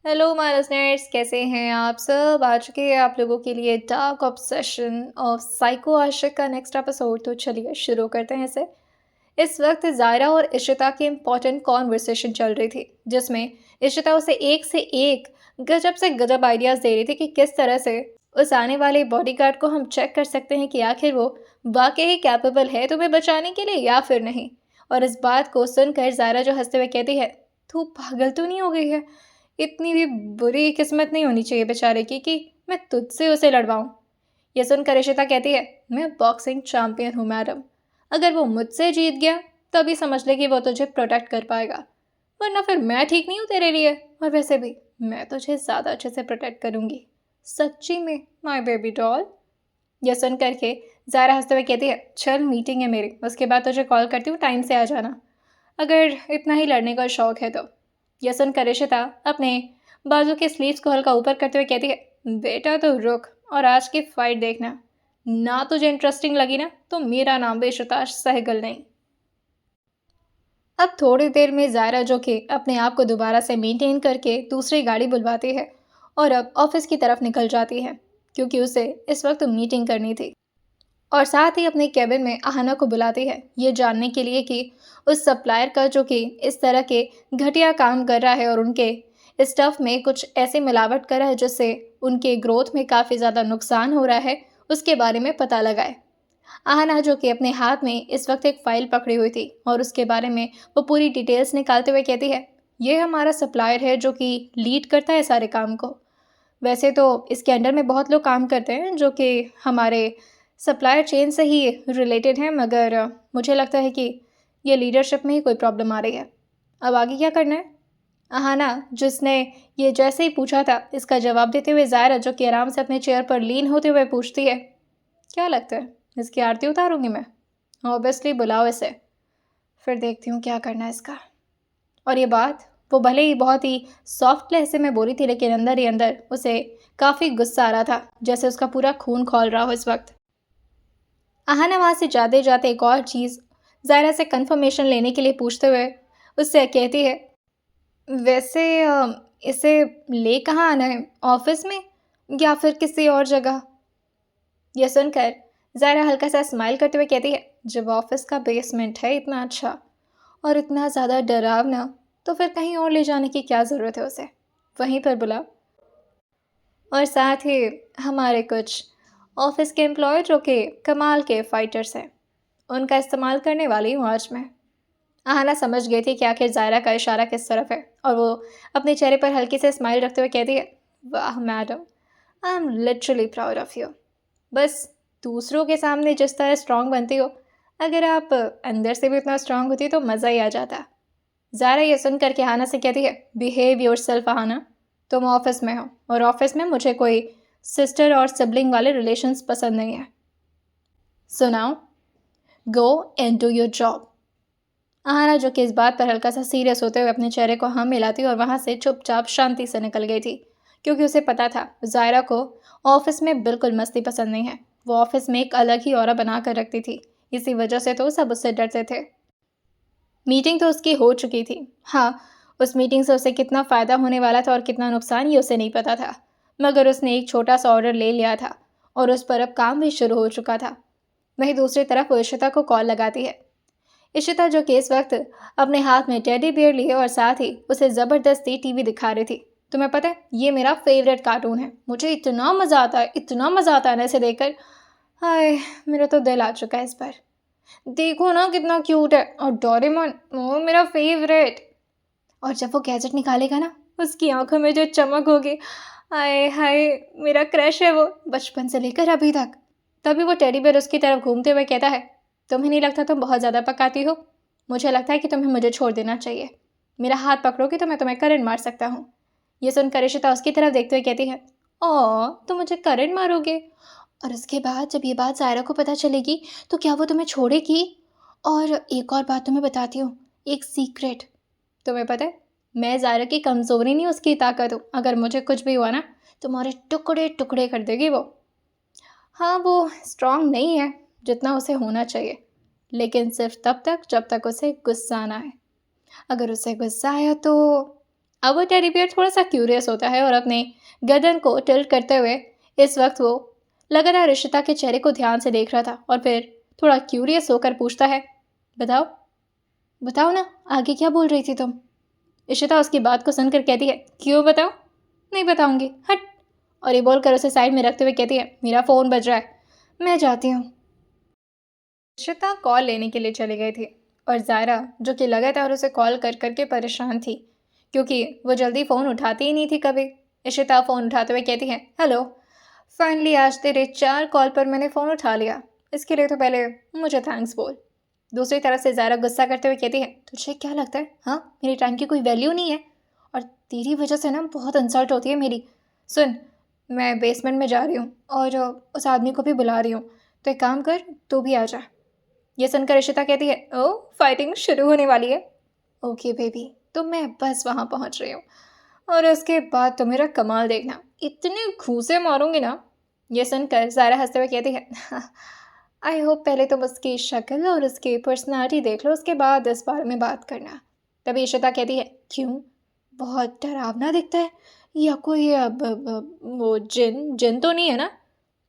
Hello my listeners, कैसे हैं आप सब? आ चुके हैं आप लोगों के लिए डार्क ऑब्सेशन ऑफ साइको आशिक का नेक्स्ट एपिसोड। तो चलिए शुरू करते हैं इसे। इस वक्त ज़ायरा और इशिता की इम्पॉर्टेंट कॉन्वर्सेशन चल रही थी, जिसमें इशिता उसे एक से एक गजब से गजब आइडियाज़ दे रही थी कि किस तरह से उस आने वाले बॉडीगार्ड को हम चेक कर सकते हैं कि आखिर वो वाकई ही कैपेबल है तुम्हें बचाने के लिए या फिर नहीं। और इस बात को सुनकर ज़ायरा जो हंसते हुए कहती है, तू पागल तो नहीं हो गई है? इतनी भी बुरी किस्मत नहीं होनी चाहिए बेचारे की कि मैं तुझसे उसे लड़वाऊँ। ये सुनकर इशिता कहती है, मैं बॉक्सिंग चैंपियन हूँ मैडम। अगर वो मुझसे जीत गया तभी समझ ले कि वो तुझे प्रोटेक्ट कर पाएगा, वरना फिर मैं ठीक नहीं हूँ तेरे लिए। और वैसे भी मैं तुझे ज़्यादा अच्छे से प्रोटेक्ट करूँगी, सच्ची में माय बेबी डॉल। यह सुन करके ज़ारा हंसते हुए कहती है, चल मीटिंग है मेरी, उसके बाद तुझे कॉल करती हूँ, टाइम से आ जाना अगर इतना ही लड़ने का शौक है तो। यह सुनकर इशिता अपने बाजू के स्लीव्स को हल्का ऊपर करते हुए कहती है, बेटा तो रुक और आज की फाइट देखना। ना तुझे इंटरेस्टिंग लगी ना तो मेरा नाम भी इशिता सहगल नहीं। अब थोड़ी देर में ज़ायरा जो कि अपने आप को दोबारा से मेंटेन करके दूसरी गाड़ी बुलवाती है और अब ऑफिस की तरफ निकल जाती है, क्योंकि उसे इस वक्त मीटिंग करनी थी। और साथ ही अपने केबिन में आहना को बुलाती है, ये जानने के लिए कि उस सप्लायर का जो कि इस तरह के घटिया काम कर रहा है और उनके स्टफ में कुछ ऐसे मिलावट कर रहा है जिससे उनके ग्रोथ में काफ़ी ज़्यादा नुकसान हो रहा है, उसके बारे में पता लगाए। आहना जो कि अपने हाथ में इस वक्त एक फ़ाइल पकड़ी हुई थी और उसके बारे में वो पूरी डिटेल्स निकालते हुए कहती है, ये हमारा सप्लायर है जो कि लीड करता है सारे काम को। वैसे तो इसके अंडर में बहुत लोग काम करते हैं जो कि हमारे सप्लायर चेन से ही रिलेटेड हैं, मगर मुझे लगता है कि ये लीडरशिप में ही कोई प्रॉब्लम आ रही है। अब आगे क्या करना है? अहाना जिसने ये जैसे ही पूछा था, इसका जवाब देते हुए ज़ायरा जो कि आराम से अपने चेयर पर लीन होते हुए पूछती है, क्या लगता है इसकी आरती उतारूंगी मैं? ऑब्वियसली बुलाओ इसे, फिर देखती हूँ क्या करना है इसका। और ये बात वो भले ही बहुत ही सॉफ्ट लहजे में बोली थी, लेकिन अंदर ही अंदर उसे काफ़ी गुस्सा आ रहा था, जैसे उसका पूरा खून खौल रहा हो इस वक्त। अहाना वहाँ से जाते जाते एक और चीज़ ज़ायरा से कंफर्मेशन लेने के लिए पूछते हुए उससे कहती है, वैसे इसे ले कहाँ आना है, ऑफिस में या फिर किसी और जगह? यह सुनकर ज़ायरा हल्का सा स्माइल करते हुए कहती है, जब ऑफिस का बेसमेंट है इतना अच्छा और इतना ज़्यादा डरावना, तो फिर कहीं और ले जाने की क्या ज़रूरत है उसे? वहीं पर बुला। और साथ ही हमारे कुछ ऑफिस के एम्प्लॉय जो कि कमाल के फाइटर्स हैं, उनका इस्तेमाल करने वाली हूँ आज मैं। आहना समझ गई थी कि आखिर ज़ायरा का इशारा किस तरफ है और वो अपने चेहरे पर हल्की से स्माइल रखते हुए कहती है, वाह madam, I am literally proud of you. बस दूसरों के सामने जिस तरह स्ट्रांग बनती हो, अगर आप अंदर से भी उतना स्ट्रांग होती तो मज़ा ही आ जाता। ज़ारा ये सुन करके आहना से कहती है, बिहेव योर सेल्फ आहना, तुम ऑफिस में हो और ऑफिस में मुझे कोई सिस्टर और सिबलिंग वाले रिलेशंस पसंद नहीं है। So now go and do your job. Aahana जो कि इस बात पर हल्का सा सीरियस होते हुए अपने चेहरे को हाँ मिलाती और वहाँ से चुपचाप शांति से निकल गई थी, क्योंकि उसे पता था ज़ायरा को ऑफिस में बिल्कुल मस्ती पसंद नहीं है। वो ऑफिस में एक अलग ही ऑरा बना कर रखती थी, इसी वजह से तो सब उससे डरते थे। मीटिंग तो उसकी हो चुकी थी। हाँ, उस मीटिंग से उसे कितना फ़ायदा होने वाला था और कितना नुकसान ये उसे नहीं पता था, मगर उसने एक छोटा सा ऑर्डर ले लिया था और उस पर अब काम भी शुरू हो चुका था। वहीं दूसरी तरफ वो इशिता को कॉल लगाती है। इशिता जो कि इस वक्त अपने हाथ में टेडी बियर लिए और साथ ही उसे ज़बरदस्ती टीवी दिखा रही थी। तुम्हें पता है ये मेरा फेवरेट कार्टून है, मुझे इतना मज़ा आता है, इतना मज़ा आता है ना इसे देखकर। हाय, मेरा तो दिल आ चुका है इस पर। देखो ना कितना क्यूट है, और डोरेमोन वो मेरा फेवरेट। और जब वो गैजेट निकालेगा ना, उसकी आंखों में जो चमक होगी, हाय हाय, मेरा क्रश है वो बचपन से लेकर अभी तक। तभी वो टेडी बेयर उसकी तरफ घूमते हुए कहता है, तुम्हें नहीं लगता तुम बहुत ज़्यादा पकाती हो? मुझे लगता है कि तुम्हें मुझे छोड़ देना चाहिए। मेरा हाथ पकड़ोगी तो मैं तुम्हें करंट मार सकता हूँ। ये सुनकर इशिता उसकी तरफ देखते हुए कहती है, ओ तुम मुझे करंट मारोगे? और उसके बाद जब ये बात ज़ायरा को पता चलेगी तो क्या वो तुम्हें छोड़ेगी? और एक और बात तुम्हें बताती हूँ, एक सीक्रेट। तुम्हें पता है मैं ज़ायरा की कमज़ोरी नहीं उसकी ताकत हूँ। अगर मुझे कुछ भी हुआ ना, तुम्हारे टुकड़े टुकड़े कर देगी वो। हाँ, वो स्ट्रांग नहीं है जितना उसे होना चाहिए, लेकिन सिर्फ तब तक जब तक उसे गुस्सा ना आए। अगर उसे गुस्सा आया तो अब वो टेडी बियर थोड़ा सा क्यूरियस होता है और अपने गर्दन को टिल्ट करते हुए इस वक्त वो लगातार इशिता के चेहरे को ध्यान से देख रहा था और फिर थोड़ा क्यूरियस होकर पूछता है, बताओ बताओ ना, आगे क्या बोल रही थी तुम? इशिता उसकी बात को सुनकर कहती है, क्यों बताओ? नहीं बताऊंगी, हट। और ये बोलकर उसे साइड में रखते हुए कहती है, मेरा फ़ोन बज रहा है, मैं जाती हूँ। इशिता कॉल लेने के लिए चली गई थी और ज़ायरा जो कि लगातार उसे कॉल कर करके परेशान थी क्योंकि वो जल्दी फ़ोन उठाती ही नहीं थी कभी। इशिता फ़ोन उठाते हुए कहती है, हेलो, फाइनली आज तेरे 4 कॉल पर मैंने फ़ोन उठा लिया, इसके लिए तो पहले मुझे थैंक्स बोल। दूसरी तरफ से ज़ायरा गुस्सा करते हुए कहती है, तुझे क्या लगता है, हाँ, मेरे टाइम की कोई वैल्यू नहीं है? और तेरी वजह से ना बहुत इंसल्ट होती है मेरी। सुन, मैं बेसमेंट में जा रही हूँ और उस आदमी को भी बुला रही हूँ, तो एक काम कर, तू भी आ जा। ये सुनकर इशिता कहती है, ओह, फाइटिंग शुरू होने वाली है। ओके बेबी, तो मैं बस वहाँ पहुँच रही हूँ और उसके बाद तो मेरा कमाल देखना, इतने घूंसे मारूंगी ना। ये सुनकर ज़ायरा हंसते हुए कहती है, आई होप पहले तुम उसकी शक्ल और उसकी पर्सनालिटी देख लो, उसके बाद इस बारे में बात करना। तभी इशिता कहती है, क्यों, बहुत डरावना दिखता है या कोई वो जिन जिन तो नहीं है ना?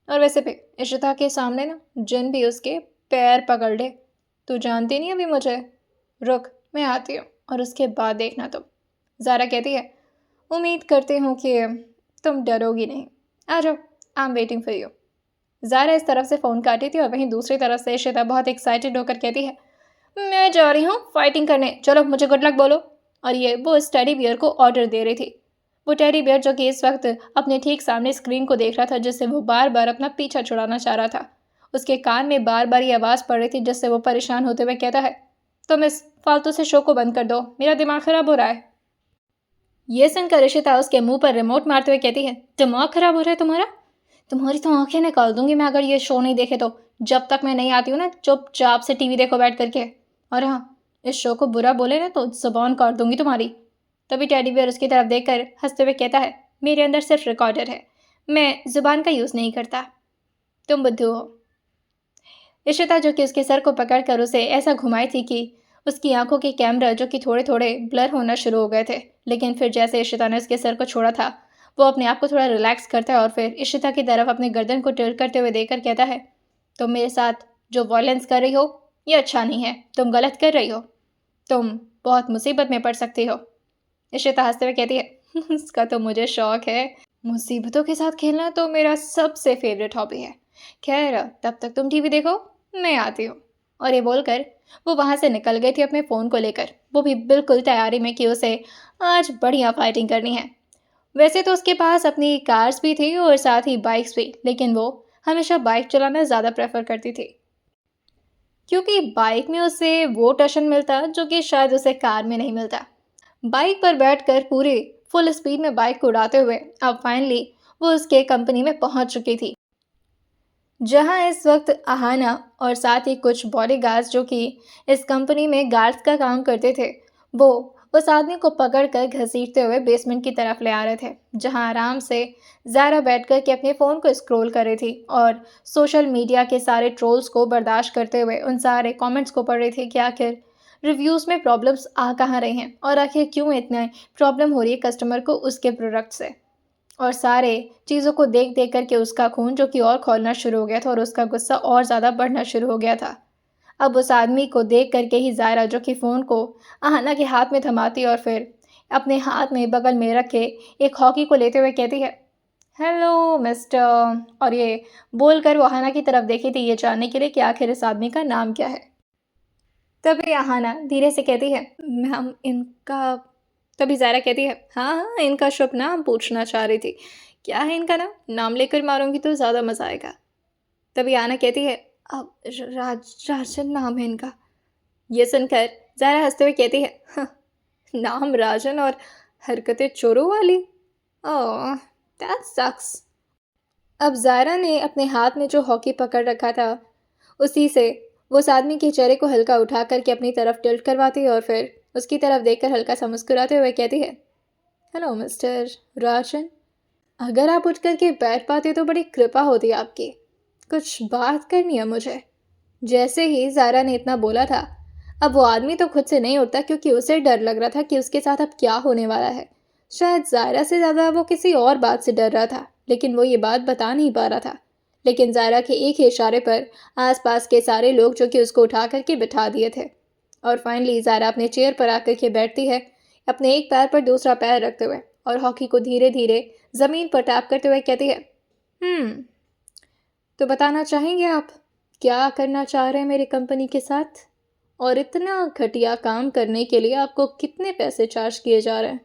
और वैसे भी इशिता के सामने ना जिन भी उसके पैर पकड़ ले। तू जानती नहीं अभी मुझे, रुक, मैं आती हूँ और उसके बाद देखना तुम। ज़ारा कहती है, उम्मीद करती हूँ कि तुम डरोगी नहीं, आ जाओ, I am waiting for you. ज़ारा इस तरफ से फ़ोन काटी थी और वहीं दूसरी तरफ से इशिता बहुत एक्साइटेड होकर कहती है, मैं जा रही हूँ फाइटिंग करने, चलो मुझे गुड लक बोलो। और ये वो इस टेडी बियर को ऑर्डर दे रही थी। वो टेडी बियर जो कि इस वक्त अपने ठीक सामने स्क्रीन को देख रहा था, जिससे वो बार बार अपना पीछा छुड़ाना चाह रहा था। उसके कान में बार बार ये आवाज़ पड़ रही थी, जिससे वो परेशान होते हुए कहता है, तुम इस फालतू से शो को बंद कर दो, मेरा दिमाग ख़राब हो रहा है। ये सुनकर इशिता उसके मुंह पर रिमोट मारते हुए कहती है, दिमाग ख़राब हो रहा है तुम्हारा? तुम्हारी तो आंखें निकाल दूंगी मैं अगर ये शो नहीं देखे तो। जब तक मैं नहीं आती हूँ ना, चुपचाप से टीवी देखो बैठ करके। और हाँ, इस शो को बुरा बोले ना तो जुबान काट दूंगी तुम्हारी। तभी टेडी बियर उसकी तरफ देखकर हंसते हुए कहता है, मेरे अंदर सिर्फ रिकॉर्डर है, मैं जुबान का यूज़ नहीं करता, तुम बुद्धू हो। इशिता जो कि उसके सर को पकड़कर उसे ऐसा घुमाई थी कि उसकी आंखों के कैमरा जो कि थोड़े थोड़े ब्लर होना शुरू हो गए थे, लेकिन फिर जैसे इशिता ने उसके सर को छोड़ा था, वो अपने आप को थोड़ा रिलैक्स करता है और फिर इशिता की तरफ अपने गर्दन को टिल्ट करते हुए देखकर कहता है, तुम मेरे साथ जो वॉयलेंस कर रही हो ये अच्छा नहीं है, तुम गलत कर रही हो, तुम बहुत मुसीबत में पड़ सकती हो। इशिता हंसते हुए कहती है, उसका तो मुझे शौक है, मुसीबतों के साथ खेलना तो मेरा सबसे फेवरेट हॉबी है। खैर, तब तक तुम टीवी देखो, मैं आती हूँ। और ये बोलकर वो वहाँ से निकल गई थी अपने फ़ोन को लेकर, वो भी बिल्कुल तैयारी में कि उसे आज बढ़िया फाइटिंग करनी है। वैसे तो उसके पास अपनी कार्स भी थी और साथ ही बाइक्स भी, लेकिन वो हमेशा बाइक चलाना ज़्यादा प्रेफर करती थी क्योंकि बाइक में उसे वो टशन मिलता जो कि शायद उसे कार में नहीं मिलता। बाइक पर बैठकर पूरी फुल स्पीड में बाइक को उड़ाते हुए अब फाइनली वो उसके कंपनी में पहुंच चुकी थी, जहां इस वक्त आहाना और साथ ही कुछ बॉडीगार्ड्स जो कि इस कंपनी में गार्ड्स का काम करते थे, वो उस आदमी को पकड़कर घसीटते हुए बेसमेंट की तरफ ले आ रहे थे, जहां आराम से ज़ारा बैठकर के अपने फ़ोन को स्क्रॉल कर रही थी और सोशल मीडिया के सारे ट्रोल्स को बर्दाश्त करते हुए उन सारे कमेंट्स को पढ़ रही थी कि आखिर रिव्यूज़ में प्रॉब्लम्स आ कहाँ रही हैं और आखिर क्यों इतना प्रॉब्लम हो रही है कस्टमर को उसके प्रोडक्ट से। और सारे चीज़ों को देख देख करके उसका खून जो कि और खौलना शुरू हो गया था और उसका गुस्सा और ज़्यादा बढ़ना शुरू हो गया था। अब उस आदमी को देख करके ही ज़ायरा जो कि फ़ोन को अहाना के हाथ में थमाती और फिर अपने हाथ में बगल में रख के एक हॉकी को लेते हुए कहती है, हेलो मिस्टर। और ये बोलकर वो अहाना की तरफ देखी थी ये जानने के लिए कि आखिर इस आदमी का नाम क्या है। तभी अहाना धीरे से कहती है, मैम इनका। तभी ज़ायरा कहती है, हाँ हाँ, इनका शुभ नाम पूछना चाह रही थी, क्या है इनका नाम, नाम लेकर मारूंगी तो ज़्यादा मज़ा आएगा। तभी आना कहती है, अब राजन नाम है इनका। ये सुनकर ज़ायरा हंसते हुए कहती है, "हाँ, नाम राजन और हरकतें चोरों वाली, ओह दैट सक्स। अब ज़ायरा ने अपने हाथ में जो हॉकी पकड़ रखा था उसी से वो उस आदमी के चेहरे को हल्का उठा करके अपनी तरफ टिल्ट करवाती है और फिर उसकी तरफ देखकर हल्का सा मुस्कुराते हुए कहती है, हेलो मिस्टर राजन, अगर आप उठ करके बैठ पाते तो बड़ी कृपा होती आपकी, कुछ बात करनी है मुझे। जैसे ही ज़ारा ने इतना बोला था, अब वो आदमी तो खुद से नहीं उठता क्योंकि उसे डर लग रहा था कि उसके साथ अब क्या होने वाला है। शायद ज़ायरा से ज़्यादा वो किसी और बात से डर रहा था, लेकिन वो ये बात बता नहीं पा रहा था। लेकिन ज़ायरा के एक ही इशारे पर आसपास के सारे लोग जो कि उसको उठा करके बिठा दिए थे। और फाइनली ज़ायरा अपने चेयर पर आकर के बैठती है, अपने एक पैर पर दूसरा पैर रखते हुए, और हॉकी को धीरे धीरे ज़मीन पर टैप करते हुए कहती है, तो बताना चाहेंगे आप क्या करना चाह रहे हैं मेरी कंपनी के साथ? और इतना घटिया काम करने के लिए आपको कितने पैसे चार्ज किए जा रहे हैं?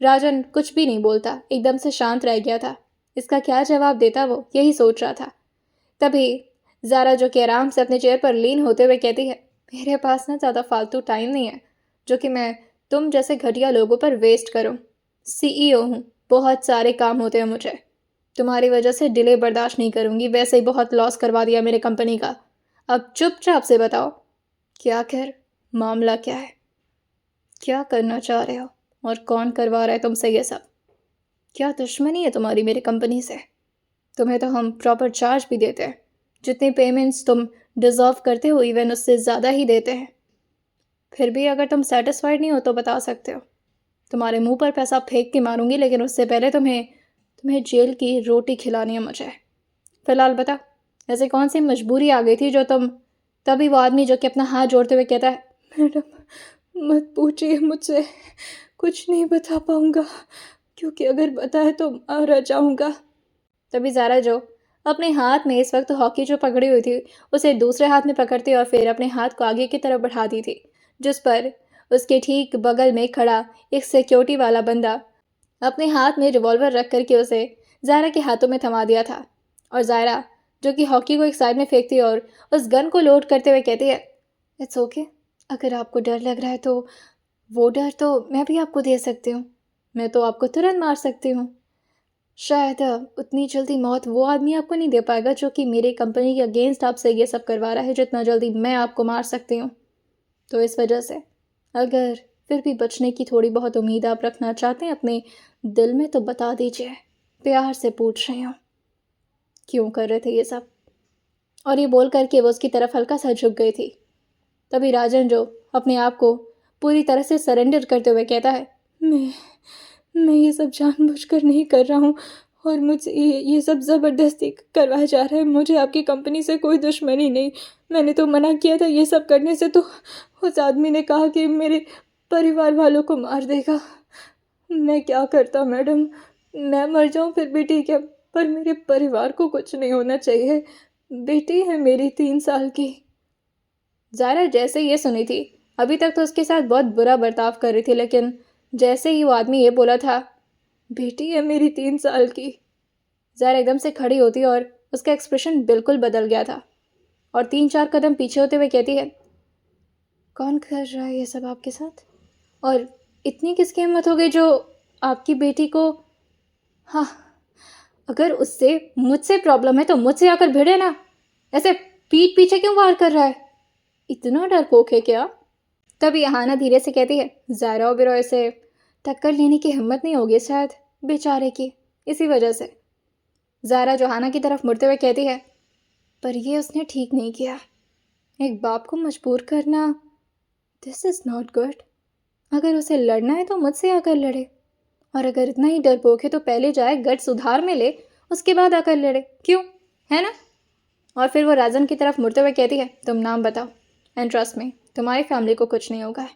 राजन कुछ भी नहीं बोलता, एकदम से शांत रह गया था। इसका क्या जवाब देता वो यही सोच रहा था। तभी ज़ारा जो कि आराम से अपने चेयर पर लीन होते हुए कहती है, मेरे पास ना ज़्यादा फालतू टाइम नहीं है जो कि मैं तुम जैसे घटिया लोगों पर वेस्ट करूं। सीईओ हूँ, बहुत सारे काम होते हैं मुझे। तुम्हारी वजह से डिले बर्दाश्त नहीं करूंगी, वैसे ही बहुत लॉस करवा दिया मेरे कंपनी का। अब चुपचाप से बताओ क्या खैर मामला क्या है, क्या करना चाह रहे हो और कौन करवा रहा है तुमसे ये सब? क्या दुश्मनी है तुम्हारी मेरी कंपनी से? तुम्हें तो हम प्रॉपर चार्ज भी देते हैं, जितनी पेमेंट्स तुम डिज़र्व करते हो इवन उससे ज़्यादा ही देते हैं। फिर भी अगर तुम सेटिस्फाइड नहीं हो तो बता सकते हो, तुम्हारे मुंह पर पैसा फेंक के मारूंगी, लेकिन उससे पहले तुम्हें तुम्हें जेल की रोटी खिलानी है मुझे। फिलहाल बता, ऐसे कौन सी मजबूरी आ गई थी जो तुम? तभी वो आदमी जो कि अपना हाथ जोड़ते हुए कहता है, मैडम मत पूछिए मुझसे, कुछ नहीं बता पाऊंगा, क्योंकि अगर बताया तो मर जाऊंगा। तभी ज़ारा जो अपने हाथ में इस वक्त हॉकी जो पकड़ी हुई थी उसे दूसरे हाथ में पकड़ती और फिर अपने हाथ को आगे की तरफ बढ़ाती थी, जिस पर उसके ठीक बगल में खड़ा एक सिक्योरिटी वाला बंदा अपने हाथ में रिवॉल्वर रख करके उसे ज़ारा के हाथों में थमा दिया था। और ज़ारा जो कि हॉकी को एक साइड में फेंकती और उस गन को लोड करते हुए कहती है, इट्स ओके, अगर आपको डर लग रहा है तो वो डर तो मैं भी आपको दे सकती हूँ, मैं तो आपको तुरंत मार सकती हूँ। शायद उतनी जल्दी मौत वो आदमी आपको नहीं दे पाएगा जो कि मेरी कंपनी के अगेंस्ट आपसे ये सब करवा रहा है, जितना जल्दी मैं आपको मार सकती हूँ। तो इस वजह से अगर फिर भी बचने की थोड़ी बहुत उम्मीद आप रखना चाहते हैं अपने दिल में तो बता दीजिए, प्यार से पूछ रही हूँ क्यों कर रहे थे ये सब? और ये बोल करके वो उसकी तरफ हल्का सा झुक गई थी। तभी राजन जो अपने आप को पूरी तरह से सरेंडर करते हुए कहता है, मैं ये सब जानबूझकर नहीं कर रहा हूँ, और मुझसे ये सब ज़बरदस्ती करवाया जा रहा है। मुझे आपकी कंपनी से कोई दुश्मनी नहीं, मैंने तो मना किया था ये सब करने से, तो उस आदमी ने कहा कि मेरे परिवार वालों को मार देगा। मैं क्या करता मैडम, मैं मर जाऊँ फिर भी ठीक है, पर मेरे परिवार को कुछ नहीं होना चाहिए। बेटी है मेरी 3 साल की। ज़ारा जैसे ये सुनी थी, अभी तक तो उसके साथ बहुत बुरा बर्ताव कर रही थी, लेकिन जैसे ही वो आदमी ये बोला था, बेटी है मेरी 3 साल की, ज़ारा एकदम से खड़ी होती और उसका एक्सप्रेशन बिल्कुल बदल गया था और 3-4 कदम पीछे होते हुए कहती है, कौन कर रहा है ये सब आपके साथ? और इतनी किसकी हिम्मत हो गई जो आपकी बेटी को? हाँ, अगर उससे मुझसे प्रॉब्लम है तो मुझसे आकर भिड़े ना, ऐसे पीठ पीछे क्यों वार कर रहा है? इतना डरपोक है क्या? तभी अहाना धीरे से कहती है, ज़ायरा और बिरोय से टक्कर लेने की हिम्मत नहीं होगी शायद बेचारे की, इसी वजह से। ज़ायरा जो हाना की तरफ मुड़ते हुए कहती है, पर ये उसने ठीक नहीं किया, एक बाप को मजबूर करना, दिस इज़ नॉट गुड। अगर उसे लड़ना है तो मुझसे आकर लड़े, और अगर इतना ही डरपोक है तो पहले जाए गट सुधार में ले, उसके बाद आकर लड़े, क्यों, है ना? और फिर वो राजन की तरफ मुड़ते हुए कहती है, तुम नाम बताओ, एंड ट्रस्ट में तुम्हारी फैमिली को कुछ नहीं होगा,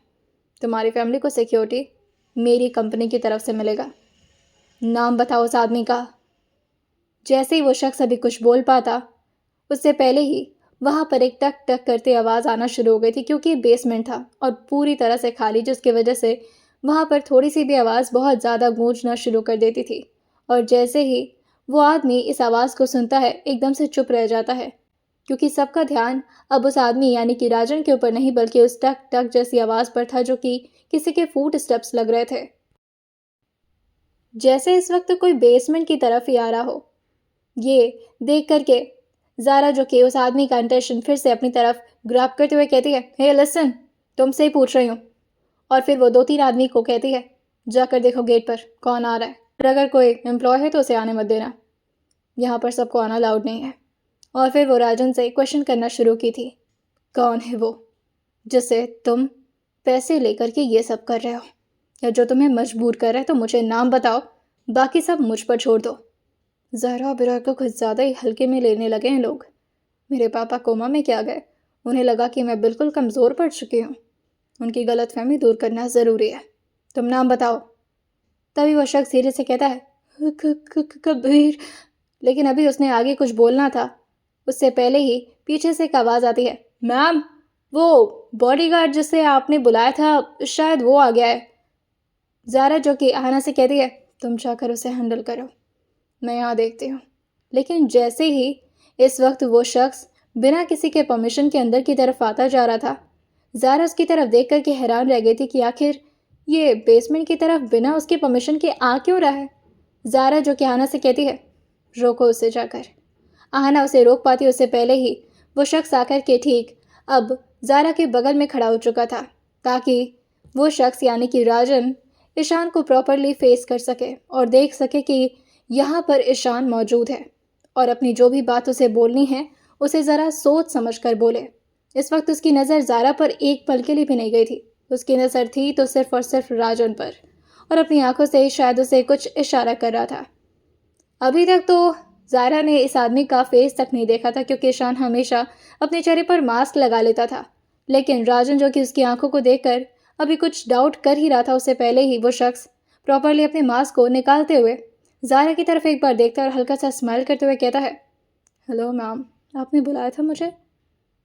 तुम्हारी फैमिली को सिक्योरिटी मेरी कंपनी की तरफ से मिलेगा। नाम बताओ उस आदमी का। जैसे ही वो शख्स अभी कुछ बोल पाता, उससे पहले ही वहाँ पर एक टक टक करती आवाज़ आना शुरू हो गई थी, क्योंकि बेसमेंट था और पूरी तरह से खाली, जिसकी वजह से वहाँ पर थोड़ी सी भी आवाज़ बहुत ज़्यादा गूंजना शुरू कर देती थी। और जैसे ही वो आदमी इस आवाज़ को सुनता है, एकदम से चुप रह जाता है, क्योंकि सबका ध्यान अब उस आदमी यानी कि राजन के ऊपर नहीं, बल्कि उस टक टक जैसी आवाज़ पर था जो कि किसी के फुट स्टेप्स लग रहे थे, जैसे इस वक्त कोई बेसमेंट की तरफ ही आ रहा हो। ये देख करके ज़ारा जो कि उस आदमी का इंटेंशन फिर से अपनी तरफ ग्रैब करते हुए कहती है, हे लिसन, तुमसे ही पूछ रही हूँ। और फिर वो 2-3 आदमी को कहती है, जाकर देखो गेट पर कौन आ रहा है, और अगर कोई एम्प्लॉय है तो उसे आने मत देना, यहाँ पर सबको आना अलाउड नहीं है। और फिर वो राजन से क्वेश्चन करना शुरू की थी, कौन है वो जिससे तुम पैसे लेकर के ये सब कर रहे हो? या जो तुम्हें मजबूर कर रहा है तो मुझे नाम बताओ, बाकी सब मुझ पर छोड़ दो। ज़हरा बिरा को कुछ ज़्यादा ही हल्के में लेने लगे हैं लोग। मेरे पापा कोमा में क्या गए? उन्हें लगा कि मैं बिल्कुल कमज़ोर पड़ चुकी हूँ। उनकी गलतफहमी दूर करना ज़रूरी है। तुम नाम बताओ। तभी वह शख्स धीरे से कहता है, कबीर। लेकिन अभी उसने आगे कुछ बोलना था, उससे पहले ही पीछे से एक आवाज़ आती है, मैम, वो बॉडीगार्ड जिसे आपने बुलाया था, शायद वो आ गया है। ज़ारा जो कि आहना से कहती है, तुम जाकर उसे हैंडल करो, मैं यहाँ देखती हूँ। लेकिन जैसे ही इस वक्त वो शख्स बिना किसी के परमिशन के अंदर की तरफ आता जा रहा था, ज़ारा उसकी तरफ देख कर के हैरान रह गई थी कि आखिर ये बेसमेंट की तरफ बिना उसके परमिशन के आ क्यों रहा है। ज़ारा जो कि आहना से कहती है, रोको उसे जाकर। आहना उसे रोक पाती उससे पहले ही वो शख्स आकर के ठीक अब ज़ारा के बगल में खड़ा हो चुका था, ताकि वो शख्स यानी कि राजन ईशान को प्रॉपरली फेस कर सके और देख सके कि यहाँ पर ईशान मौजूद है और अपनी जो भी बात उसे बोलनी है उसे ज़रा सोच समझ कर बोले। इस वक्त उसकी नज़र ज़ारा पर एक पल के लिए भी नहीं गई थी। उसकी नज़र थी तो सिर्फ और सिर्फ राजन पर, और अपनी आंखों से ही शायद उसे कुछ इशारा कर रहा था। अभी तक तो ज़ारा ने इस आदमी का फेस तक नहीं देखा था, क्योंकि ईशान हमेशा अपने चेहरे पर मास्क लगा लेता था। लेकिन राजन जो कि उसकी आंखों को देखकर अभी कुछ डाउट कर ही रहा था, उससे पहले ही वो शख्स प्रॉपरली अपने मास्क को निकालते हुए ज़ारा की तरफ एक बार देखता और हल्का सा स्माइल करते हुए कहता है, हेलो मैम, आपने बुलाया था मुझे।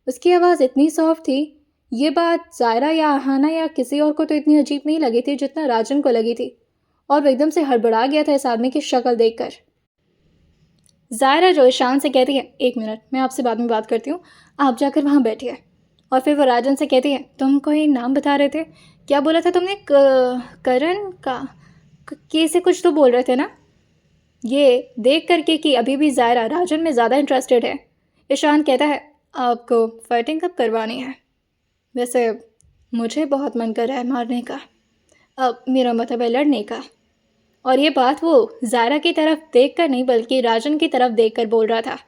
उसकी आवाज़ इतनी सॉफ्ट थी, ये बात ज़ायरा या अहाना या किसी और को तो इतनी अजीब नहीं लगी थी जितना राजन को लगी थी, और वो एकदम से हड़बड़ा गया था इस आदमी की शक्ल देखकर। ज़ायरा जो ईशान से कहती है, एक मिनट, मैं आपसे बाद में बात करती हूँ, आप जाकर वहाँ बैठिए। और फिर वो राजन से कहती है, तुम कोई नाम बता रहे थे, क्या बोला था तुमने? करण का के से कुछ तो बोल रहे थे ना? ये देख करके कि अभी भी ज़ायरा राजन में ज़्यादा इंटरेस्टेड है, ईशान कहता है, आपको फाइटिंग कब करवानी है? वैसे मुझे बहुत मन कर रहा है मारने का, अब मेरा मतलब है लड़ने का। और ये बात वो ज़ायरा की तरफ देखकर नहीं बल्कि राजन की तरफ देखकर बोल रहा था,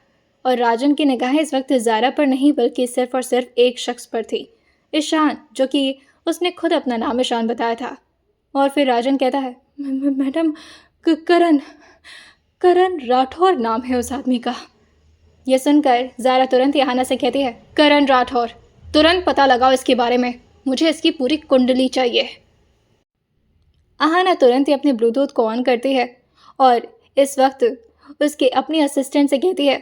और राजन की निगाहें इस वक्त ज़ायरा पर नहीं बल्कि सिर्फ और सिर्फ एक शख्स पर थी, ईशान, जो कि उसने खुद अपना नाम ईशान बताया था। और फिर राजन कहता है, मैडम, करण करण राठौर नाम है उस आदमी का। यह सुनकर ज़ायरा तुरंत यहाना से कहती है, करण राठौर, तुरंत पता लगाओ इसके बारे में, मुझे इसकी पूरी कुंडली चाहिए। आहाना तुरंत ही अपने ब्लूटूथ को ऑन करती है और इस वक्त उसके अपनी असिस्टेंट से कहती है,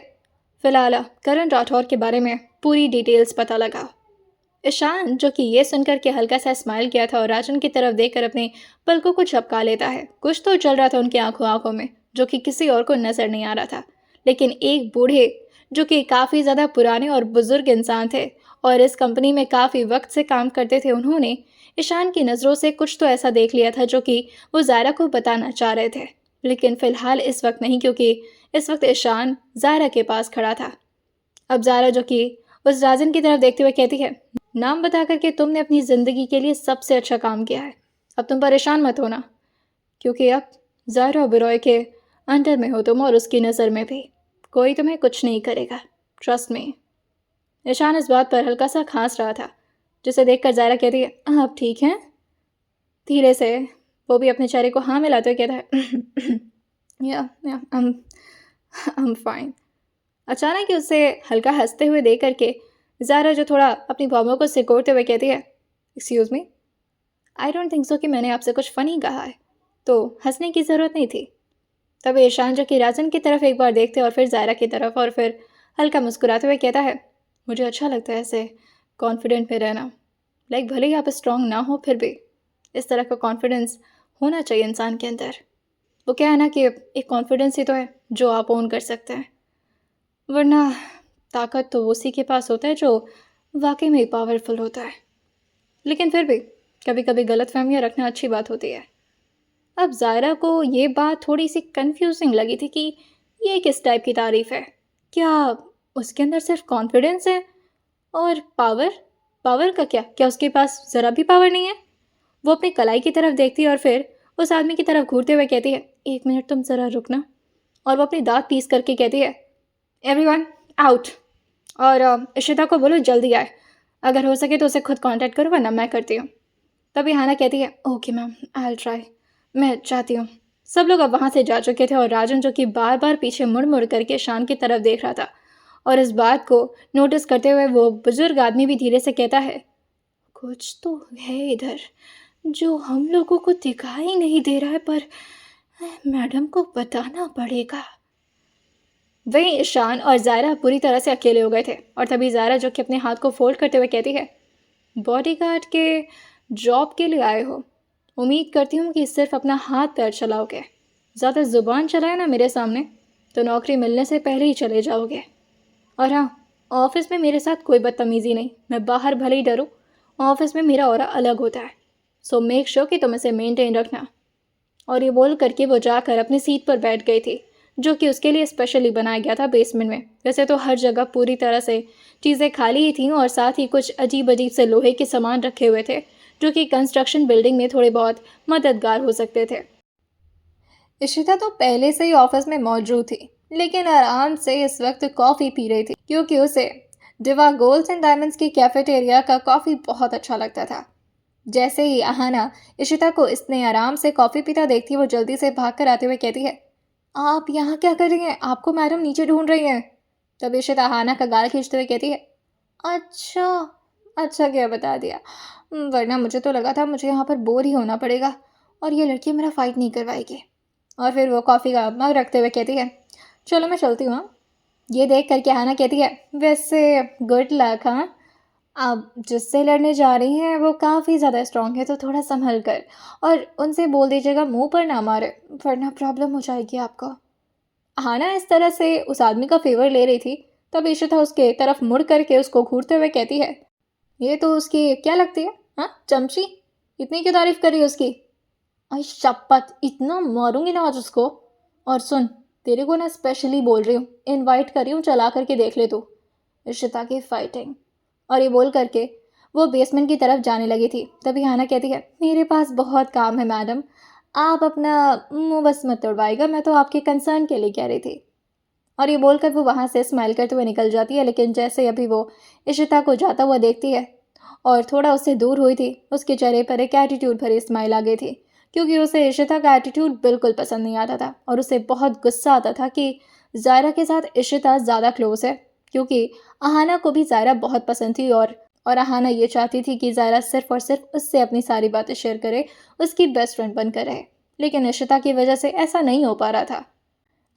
फिलहाल करण राठौर के बारे में पूरी डिटेल्स पता लगाओ। ईशान जो कि ये सुनकर के हल्का सा स्माइल किया था और राजन की तरफ देखकर अपने पलकों को झपका लेता है। कुछ तो चल रहा था उनकी आंखों में जो कि किसी और को नज़र नहीं आ रहा था, लेकिन एक बूढ़े जो कि काफ़ी ज़्यादा पुराने और बुज़ुर्ग इंसान थे और इस कंपनी में काफ़ी वक्त से काम करते थे, उन्होंने ईशान की नज़रों से कुछ तो ऐसा देख लिया था जो कि वो ज़ायरा को बताना चाह रहे थे, लेकिन फ़िलहाल इस वक्त नहीं, क्योंकि इस वक्त ईशान ज़ायरा के पास खड़ा था। अब ज़ायरा जो कि उस राजन की तरफ देखते हुए कहती है, नाम बता करके तुमने अपनी ज़िंदगी के लिए सबसे अच्छा काम किया है, अब तुम परेशान मत होना, क्योंकि अब ज़ायरा ओबेरॉय के अंडर में हो तुम, और उसकी नज़र में भी कोई तुम्हें कुछ नहीं करेगा, ट्रस्ट में। ईशान इस बात पर हल्का सा खांस रहा था, जिसे देखकर ज़ायरा कहती है, आप ठीक हैं? धीरे से वो भी अपने चेहरे को हाँ मिलाते हुए कहता है, या आई एम फाइन। अचानक ही उससे हल्का हंसते हुए देख करके ज़ायरा जो थोड़ा अपनी भावों को सिकोड़ते हुए कहती है, excuse me, I don't think so कि मैंने आपसे कुछ फ़नी कहा है, तो हंसने की ज़रूरत नहीं थी। तब ईशान जो कि राजन की तरफ एक बार देखते और फिर ज़ायरा की तरफ, और फिर हल्का मुस्कुराते हुए कहता है, मुझे अच्छा लगता है ऐसे कॉन्फिडेंट में रहना, लाइक भले ही आप स्ट्रॉन्ग ना हो फिर भी इस तरह का कॉन्फिडेंस होना चाहिए इंसान के अंदर। वो क्या है ना कि एक कॉन्फिडेंस ही तो है जो आप ओन कर सकते हैं, वरना ताकत तो उसी के पास होता है जो वाकई में पावरफुल होता है। लेकिन फिर भी कभी कभी गलतफहमियां रखना अच्छी बात होती है। अब ज़ायरा को ये बात थोड़ी सी कंफ्यूजिंग लगी थी कि ये किस टाइप की तारीफ़ है, क्या उसके अंदर सिर्फ कॉन्फिडेंस है और पावर? पावर का क्या क्या उसके पास ज़रा भी पावर नहीं है? वो अपनी कलाई की तरफ देखती है और फिर उस आदमी की तरफ घूरते हुए कहती है, एक मिनट तुम ज़रा रुकना। और वो अपनी दांत पीस करके कहती है, एवरीवन आउट, और इशिता को बोलो जल्दी आए, अगर हो सके तो उसे खुद कांटेक्ट करो वरना मैं करती हूँ। तभी हाना कहती है, okay ma'am, I will try, मैं चाहती हूँ। सब लोग अब वहाँ से जा चुके थे और राजन, जो कि बार बार पीछे मुड़ मुड़ करके शान की तरफ देख रहा था, और इस बात को नोटिस करते हुए वो बुजुर्ग आदमी भी धीरे से कहता है, कुछ तो है इधर जो हम लोगों को दिखाई नहीं दे रहा है, पर मैडम को बताना पड़ेगा। वहीं ईशान और जायरा पूरी तरह से अकेले हो गए थे, और तभी जायरा, जो कि अपने हाथ को फोल्ड करते हुए कहती है, बॉडीगार्ड के जॉब के लिए आए हो? उम्मीद करती हूँ कि सिर्फ अपना हाथ पैर चलाओगे। ज़्यादा ज़ुबान चलाए ना मेरे सामने तो नौकरी मिलने से पहले ही चले जाओगे। और हाँ, ऑफिस में मेरे साथ कोई बदतमीज़ी नहीं। मैं बाहर भले ही डरूँ, ऑफिस में मेरा ऑरा अलग होता है, सो मेक श्योर कि तुम इसे मेंटेन रखना। और ये बोल करके वो जाकर अपनी सीट पर बैठ गई थी, जो कि उसके लिए स्पेशली बनाया गया था बेसमेंट में। वैसे तो हर जगह पूरी तरह से चीज़ें खाली ही थीं, और साथ ही कुछ अजीब अजीब से लोहे के सामान रखे हुए थे, जो कि कंस्ट्रक्शन बिल्डिंग में थोड़े बहुत मददगार हो सकते थे। इशिता तो पहले से ही ऑफिस में मौजूद थी, लेकिन आराम से इस वक्त कॉफ़ी पी रही थी, क्योंकि उसे डिवा गोल्ड्स एंड डायमंड्स की कैफेटेरिया का कॉफ़ी बहुत अच्छा लगता था। जैसे ही अहाना इशिता को इतने आराम से कॉफ़ी पीता देखती, वो जल्दी से भाग कर आते हुए कहती है, आप यहाँ क्या कर रही हैं? आपको मैडम नीचे ढूंढ रही हैं। तब इशिता अहाना का गाल खींचते हुए कहती है, अच्छा, अच्छा क्या बता दिया, वरना मुझे तो लगा था मुझे यहाँ पर बोर ही होना पड़ेगा और ये लड़की मेरा फ़ाइट नहीं करवाएगी। और फिर वो कॉफ़ी का मग रखते हुए कहती है, चलो मैं चलती हूँ हाँ। ये देख करके अहाना कहती है, वैसे गुड लक हाँ। आप जिससे लड़ने जा रही हैं वो काफ़ी ज़्यादा स्ट्रांग है, तो थोड़ा संभल कर और उनसे बोल दीजिएगा मुंह पर ना मारे, वरना प्रॉब्लम हो जाएगी आपको। हाना इस तरह से उस आदमी का फेवर ले रही थी, तब इशिता उसके तरफ मुड़ करके उसको घूरते हुए कहती है, ये तो उसकी क्या लगती है हाँ, चमची? इतनी क्यों तारीफ कर रही है उसकी? आई शपथ, इतना मारूंगी ना आज उसको। और सुन, तेरे को ना स्पेशली बोल रही हूँ, इनवाइट कर रही हूँ, चला करके देख ले तू इशिता की फाइटिंग। और ये बोल करके वो बेसमेंट की तरफ जाने लगी थी, तभी हाना कहती है, मेरे पास बहुत काम है मैडम, आप अपना मुंह बस मत तोड़वाइएगा, मैं तो आपके कंसर्न के लिए कह रही थी। और ये बोलकर वो वहाँ से स्माइल करते हुए निकल जाती है, लेकिन जैसे अभी वो इशिता को जाता हुआ देखती है और थोड़ा उससे दूर हुई थी, उसके चेहरे पर एक एटीट्यूड भरी स्माइल आ गई थी, क्योंकि उसे इशिता का एटीट्यूड बिल्कुल पसंद नहीं आता था, और उसे बहुत गुस्सा आता था कि जायरा के साथ इशिता ज़्यादा क्लोज है, क्योंकि अहाना को भी जायरा बहुत पसंद थी, और अहाना ये चाहती थी कि जायरा सिर्फ और सिर्फ उससे अपनी सारी बातें शेयर करे, उसकी बेस्ट फ्रेंड बनकर रहे। लेकिन इशिता की वजह से ऐसा नहीं हो पा रहा था।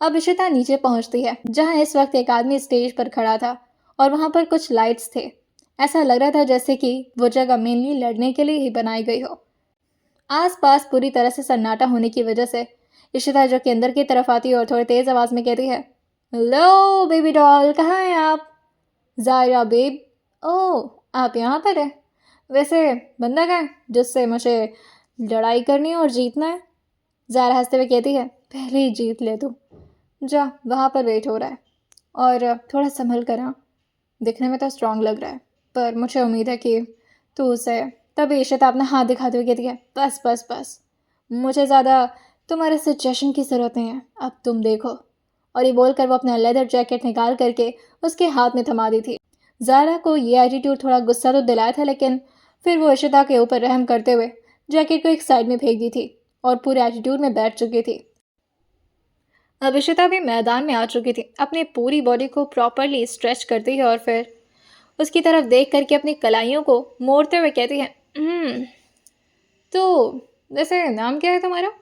अब इशिता नीचे पहुंचती है, जहां इस वक्त एक आदमी स्टेज पर खड़ा था, और वहां पर कुछ लाइट्स थे। ऐसा लग रहा था जैसे कि वो जगह मेनली लड़ने के लिए ही बनाई गई हो। आसपास पूरी तरह से सन्नाटा होने की वजह से इशिता, जो कि अंदर की तरफ आती है और थोड़ी तेज आवाज में कहती है, हेलो बेबी डॉल, कहाँ हैं आप? जायरा बेब, ओह आप यहाँ पर है। वैसे बंदा कहाँ है जिससे मुझे लड़ाई करनी है और जीतना है? जायरा हंसते हुए कहती है, पहले ही जीत ले तू, जा वहाँ पर वेट हो रहा है, और थोड़ा संभल कर हाँ, दिखने में तो स्ट्रांग लग रहा है, पर मुझे उम्मीद है कि तू उसे। तभी इशिता अपना हाथ दिखाते हुए कहती है, बस बस बस, मुझे ज़्यादा तुम्हारे सजेशन की ज़रूरत नहीं है, अब तुम देखो। और ये बोलकर वो अपना लेदर जैकेट निकाल करके उसके हाथ में थमा दी थी। जारा को ये एटीट्यूड थोड़ा गुस्सा तो दिलाया था, लेकिन फिर वो इशिता के ऊपर रहम करते हुए जैकेट को एक साइड में फेंक दी थी और पूरे एटीट्यूड में बैठ चुकी थी। अब इशिता भी मैदान में आ चुकी थी, अपनी पूरी बॉडी को प्रॉपरली स्ट्रेच करती है और फिर उसकी तरफ देख करके अपनी कलाइयों को मोड़ते हुए कहती है, तो वैसे नाम क्या है तुम्हारा?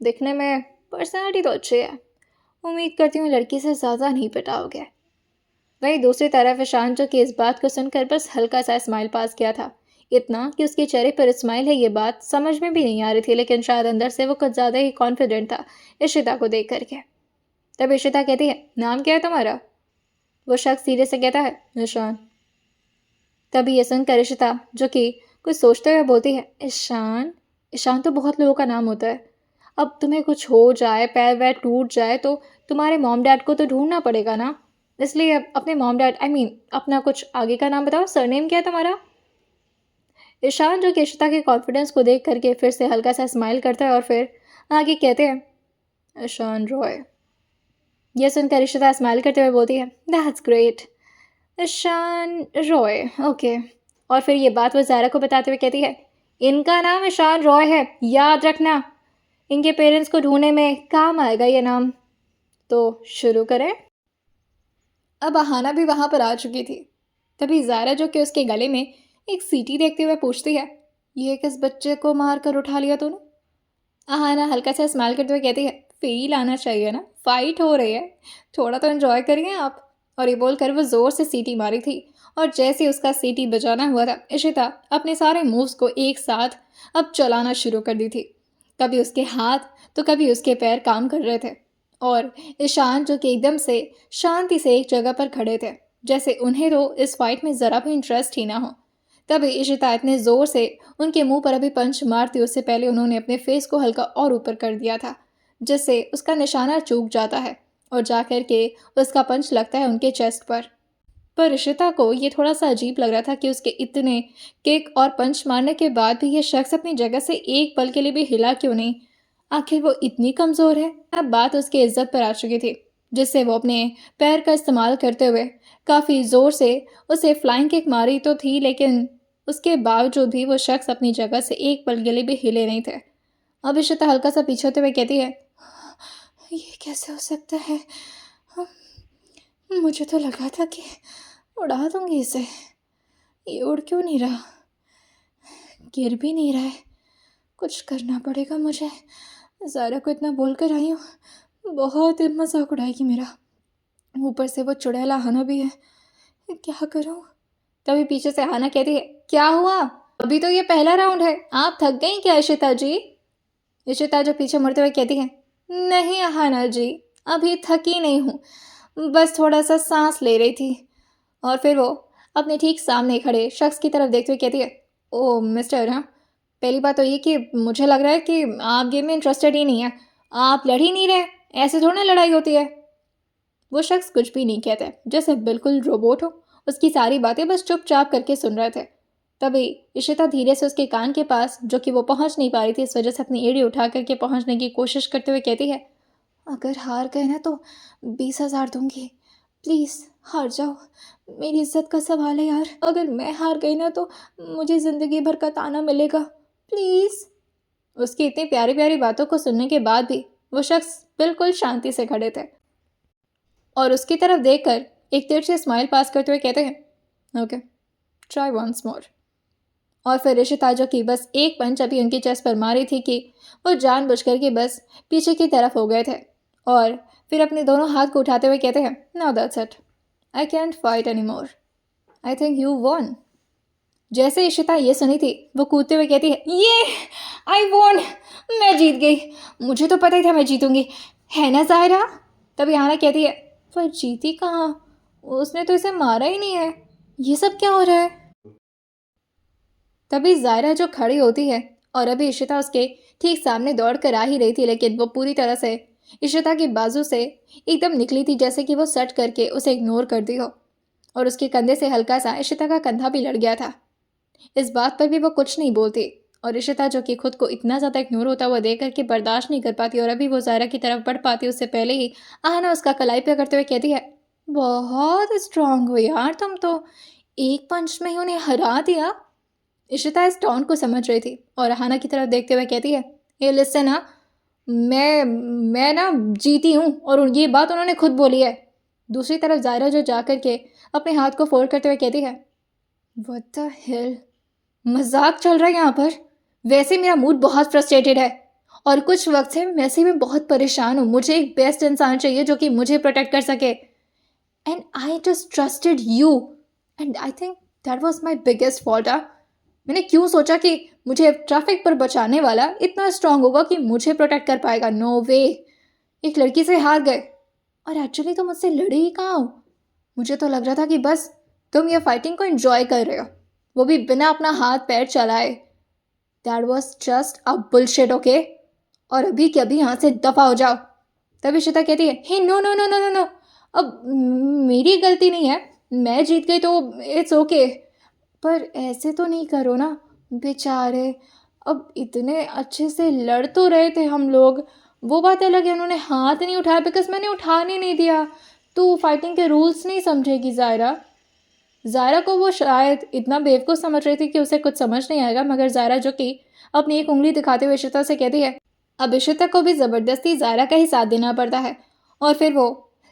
दिखने में पर्सनालिटी तो अच्छी है, उम्मीद करती हूँ लड़की से ज़्यादा नहीं पटाओगे। वहीं दूसरी तरफ ईशान, जो कि इस बात को सुनकर बस हल्का सा स्माइल पास किया था, इतना कि उसके चेहरे पर स्माइल है ये बात समझ में भी नहीं आ रही थी, लेकिन शायद अंदर से वो कुछ ज़्यादा ही कॉन्फिडेंट था इशिता को देख करके। तब इशिता कहती है, नाम क्या है तुम्हारा? वो शख्स धीरे से कहता है, ईशान। तभी ये सुनकर इशिता, जो कि कुछ सोचते हुए बोलती है, ईशान? ईशान तो बहुत लोगों का नाम होता है, अब तुम्हें कुछ हो जाए, पैर वैर टूट जाए, तो तुम्हारे मॉम डैड को तो ढूंढना पड़ेगा ना, इसलिए अब अपने मॉम डैड अपना कुछ आगे का नाम बताओ, सरनेम क्या है तुम्हारा? ईशान, जो कि इशिता के कॉन्फिडेंस को देख करके फिर से हल्का सा स्माइल करता है और फिर आगे कहते हैं, ईशान रॉय। यह सुनकर इशिता स्माइल करते हुए बोलती है, that's great, Ishaan Roy, okay. और फिर ये बात वो ज़ायरा को बताते हुए कहती है, इनका नाम ईशान रॉय है, याद रखना। इनके पेरेंट्स को ढूंढने में काम आएगा ये नाम। तो शुरू करें। अब अहाना भी वहां पर आ चुकी थी। तभी ज़ायरा जो कि उसके गले में एक सीटी देखते हुए पूछती है, ये किस बच्चे को मार कर उठा लिया तूने? अहाना हल्का सा स्माइल करते हुए कहती है, फील आना चाहिए ना, फाइट हो रही है, थोड़ा तो एंजॉय करिए आप। और ये बोलकर वो ज़ोर से सीटी मारी थी। और जैसे ही उसका सीटी बजाना हुआ था, इशिता अपने सारे मूव्स को एक साथ अब चलाना शुरू कर दी थी। कभी उसके हाथ तो कभी उसके पैर काम कर रहे थे। और ईशान जो कि एकदम से शांति से एक जगह पर खड़े थे, जैसे उन्हें तो इस फाइट में ज़रा भी इंटरेस्ट ही ना हो। तभी इशिता इतने ज़ोर से उनके मुंह पर अभी पंच मारती उससे पहले उन्होंने अपने फेस को हल्का और ऊपर कर दिया था, जिससे उसका निशाना चूक जाता है और जाकर के उसका पंच लगता है उनके चेस्ट पर इशिता को ये थोड़ा सा अजीब लग रहा था कि उसके इतने किक और पंच मारने के बाद भी ये शख्स अपनी जगह से एक पल के लिए भी हिला क्यों नहीं? आखिर वो इतनी कमज़ोर है? अब बात उसकी इज्जत पर आ चुकी थी, जिससे वो अपने पैर का इस्तेमाल करते हुए काफ़ी ज़ोर से उसे फ्लाइंग किक मारी तो थी, लेकिन उसके बावजूद भी वो शख्स अपनी जगह से एक पल के लिए भी हिले नहीं थे। अब इशिता हल्का सा पीछे होते हुए कहती है, ये कैसे हो सकता है? मुझे तो लगा था कि उड़ा दूंगी इसे। ये उड़ क्यों नहीं रहा? गिर भी नहीं रहा है। कुछ करना पड़ेगा मुझे। ज़ारा को इतना बोल कर आई हूँ, बहुत मजाक उड़ाएगी मेरा। ऊपर से वो चुड़ैला हाना भी है, क्या करूँ? तभी पीछे से हाना कहती है, क्या हुआ? अभी तो ये पहला राउंड है, आप थक गई क्या इशिता जी? इशिता जो पीछे मुड़ते हुए कहती है, नहीं हाना जी, अभी थकी नहीं हूँ, बस थोड़ा सा सांस ले रही थी। और फिर वो अपने ठीक सामने खड़े शख्स की तरफ देखते हुए कहती है, ओ मिस्टर, हाँ, पहली बात तो ये कि मुझे लग रहा है कि आप गेम में इंटरेस्टेड ही नहीं है, आप लड़ ही नहीं रहे, ऐसे थोड़ा ना लड़ाई होती है। वो शख्स कुछ भी नहीं कहता, जैसे बिल्कुल रोबोट हो। उसकी सारी बातें बस चुपचाप करके सुन रहे थे। तभी इशिता धीरे से उसके कान के पास, जो कि वो पहुंच नहीं पा रही थी इस वजह से, अपनी एड़ी उठा करके पहुंचने की कोशिश करते हुए कहती है, अगर हार गए ना तो 20,000 दूंगी, प्लीज़ हार जाओ, मेरी इज्जत का सवाल है यार। अगर मैं हार गई ना तो मुझे ज़िंदगी भर का ताना मिलेगा, प्लीज़। उसकी इतनी प्यारी प्यारी बातों को सुनने के बाद भी वो शख्स बिल्कुल शांति से खड़े थे और उसकी तरफ देखकर एक तिरछी स्माइल पास करते हुए कहते हैं, ओके, ट्राई वंस मोर। और फिर इशिता जो कि बस एक पंच अभी उनकी चेस्ट पर मारी थी कि वो जानबूझकर के बस पीछे की तरफ हो गए थे। और फिर अपने दोनों हाथ को उठाते हुए कहते हैं, now that's it, I can't fight any more, I think you won. जैसे इशिता ये सुनी थी, वो कूदते हुए कहती है, ये आई वॉन, मैं जीत गई, मुझे तो पता ही था मैं जीतूंगी, है ना ज़ायरा? तभी आना कहती है, पर जीती कहाँ, उसने तो इसे मारा ही नहीं है, ये सब क्या हो रहा है? तभी ज़ायरा जो खड़ी होती है और अभी इशिता उसके ठीक सामने दौड़ कर आ ही रही थी, लेकिन वो पूरी तरह से इशिता की बाजू से एकदम निकली थी, जैसे कि वो सट करके उसे इग्नोर कर दी हो। और उसके कंधे से हल्का सा इशिता का कंधा भी लड़ गया था। इस बात पर भी वो कुछ नहीं बोलती और इशिता जो कि खुद को इतना ज़्यादा इग्नोर होता हुआ देख करके बर्दाश्त नहीं कर पाती और अभी वो ज़ायरा की तरफ बढ़ पाती उससे पहले ही आहना उसका कलाई पे करते हुए कहती है, बहुत स्ट्रांग हो यार तुम तो, एक पंच में ही उन्हें हरा दिया। इशिता इस टॉन्ट को समझ रही थी और आहना की तरफ देखते हुए कहती है, ये लिसन ना, मैं ना जीती हूँ और ये बात उन्होंने खुद बोली है। दूसरी तरफ ज़ायरा जो जा कर के अपने हाथ को फोल्ड करते हुए कहती है, व्हाट द हेल, मजाक चल रहा है यहाँ पर? वैसे मेरा मूड बहुत फ्रस्ट्रेटेड है और कुछ वक्त से वैसे मैं बहुत परेशान हूँ। मुझे एक बेस्ट इंसान चाहिए जो कि मुझे प्रोटेक्ट कर सके, and I just trusted you and I think that was my biggest fault. मैंने क्यों सोचा कि मुझे ट्रैफिक पर बचाने वाला इतना स्ट्रांग होगा कि मुझे प्रोटेक्ट कर पाएगा? नो वे, एक लड़की से हार गए और एक्चुअली तो मुझसे लड़े ही कहाँ हो। मुझे तो लग रहा था कि बस तुम ये फाइटिंग को एंजॉय कर रहे हो, वो भी बिना अपना हाथ पैर चलाए। That was just a bullshit, okay? और अभी के अभी यहाँ से दफा हो जाओ। तभी श्वेता कहती है, hey no no no no no no, अब मेरी गलती नहीं है, मैं जीत गई तो इट्स ओके, पर ऐसे तो नहीं करो ना बेचारे, अब इतने अच्छे से लड़ तो रहे थे हम लोग। वो बात अलग है उन्होंने हाथ नहीं उठाया बिकॉज मैंने उठाने नहीं दिया। तू फाइटिंग के रूल्स नहीं समझेगी ज़ायरा। ज़ायरा को वो शायद इतना बेवकूफ़ समझ रही थी कि उसे कुछ समझ नहीं आएगा, मगर ज़ायरा जो कि अपनी एक उंगली दिखाते हुए इशिता से कहती है, अब इशिता को भी ज़बरदस्ती ज़ायरा का ही साथ देना पड़ता है। और फिर वो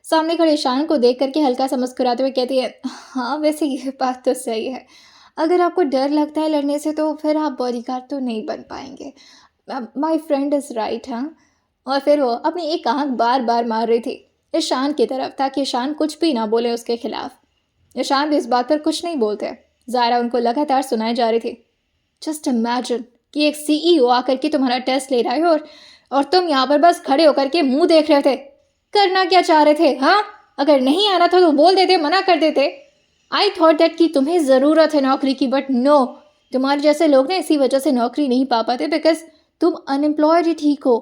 सामने खड़े ईशान को देख करके हल्का सा मुस्कुराते हुए कहती है, हाँ वैसे ये बात तो सही है, अगर आपको डर लगता है लड़ने से तो फिर आप बॉडीगार्ड तो नहीं बन पाएंगे। My friend is right. हाँ। और फिर वो अपनी एक आंख बार बार मार रही थी ईशान की तरफ, ताकि ईशान कुछ भी ना बोले उसके खिलाफ। ईशान भी इस बात पर कुछ नहीं बोलते। ज़ायरा उनको लगातार सुनाई जा रही थी, जस्ट इमेजिन कि एक सीईओ आकर के तुम्हारा टेस्ट ले रहा है और तुम यहाँ पर बस खड़े होकर के मुंह देख रहे थे। करना क्या चाह रहे थे? हाँ, अगर नहीं आना था तो बोल देते, मना कर देते। आई थॉट दैट कि तुम्हें ज़रूरत है नौकरी की, बट नो, तुम्हारे जैसे लोग ना इसी वजह से नौकरी नहीं पा पाते, बिकॉज तुम अनएम्प्लॉयड ही ठीक हो।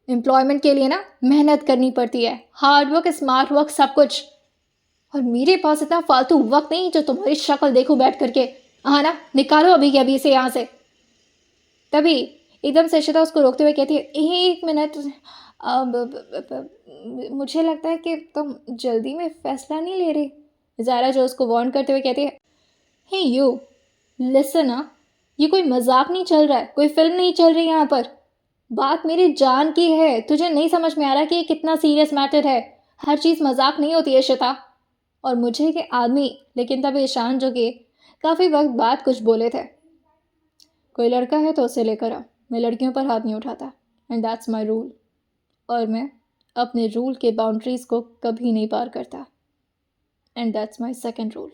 एम्प्लॉयमेंट के लिए ना मेहनत करनी पड़ती है, हार्ड वर्क, स्मार्ट वर्क, सब कुछ। और मेरे पास इतना फालतू वक्त नहीं जो तुम्हारी शक्ल देखूं बैठ करके। हाँ ना, निकालो अभी के अभी इसे यहाँ से। तभी एकदम से इशिता उसको रोकते हुए कहती है, एक मिनट, मुझे लगता है कि तुम जल्दी में फैसला नहीं ले रही। ज़ायरा जो उसको वार्न करते हुए कहती है, हे यू लिसन, ये कोई मजाक नहीं चल रहा है, कोई फिल्म नहीं चल रही यहाँ पर। बात मेरी जान की है, तुझे नहीं समझ में आ रहा कि ये कितना सीरियस मैटर है। हर चीज़ मजाक नहीं होती है इशिता। और मुझे के आदमी, लेकिन तभी ईशान जो कि काफ़ी वक्त बाद कुछ बोले थे, कोई लड़का है तो उसे लेकर आओ, मैं लड़कियों पर हाथ नहीं उठाता, एंड दैट्स माई रूल। और मैं अपने रूल के बाउंड्रीज़ को कभी नहीं पार करता, and that's my second rule.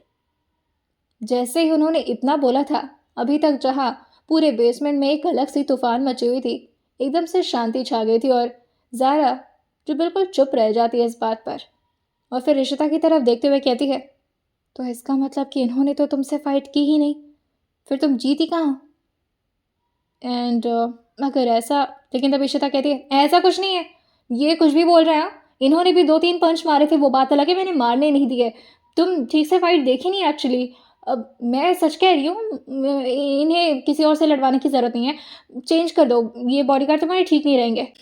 जैसे ही उन्होंने इतना बोला था, अभी तक जहाँ पूरे बेसमेंट में एक अलग सी तूफान मची हुई थी, एकदम से शांति छा गई थी। और ज़ायरा जो बिल्कुल चुप रह जाती है इस बात पर, और फिर इशिता की तरफ देखते हुए कहती है, तो इसका मतलब कि इन्होंने तो तुमसे फाइट की ही नहीं, फिर तुम जीती कहाँ? एंड अगर ऐसा, लेकिन तब इशिता कहती है, ऐसा कुछ नहीं है, ये कुछ भी बोल रहे हैं। इन्होंने भी 2-3 पंच मारे थे, वो बात अलग है, मैंने मारने नहीं दिए। तुम ठीक से फाइट देखी नहीं एक्चुअली। अब मैं सच कह रही हूँ, इन्हें किसी और से लड़वाने की ज़रूरत नहीं है, चेंज कर दो, ये बॉडीगार्ड तुम्हारे ठीक नहीं रहेंगे।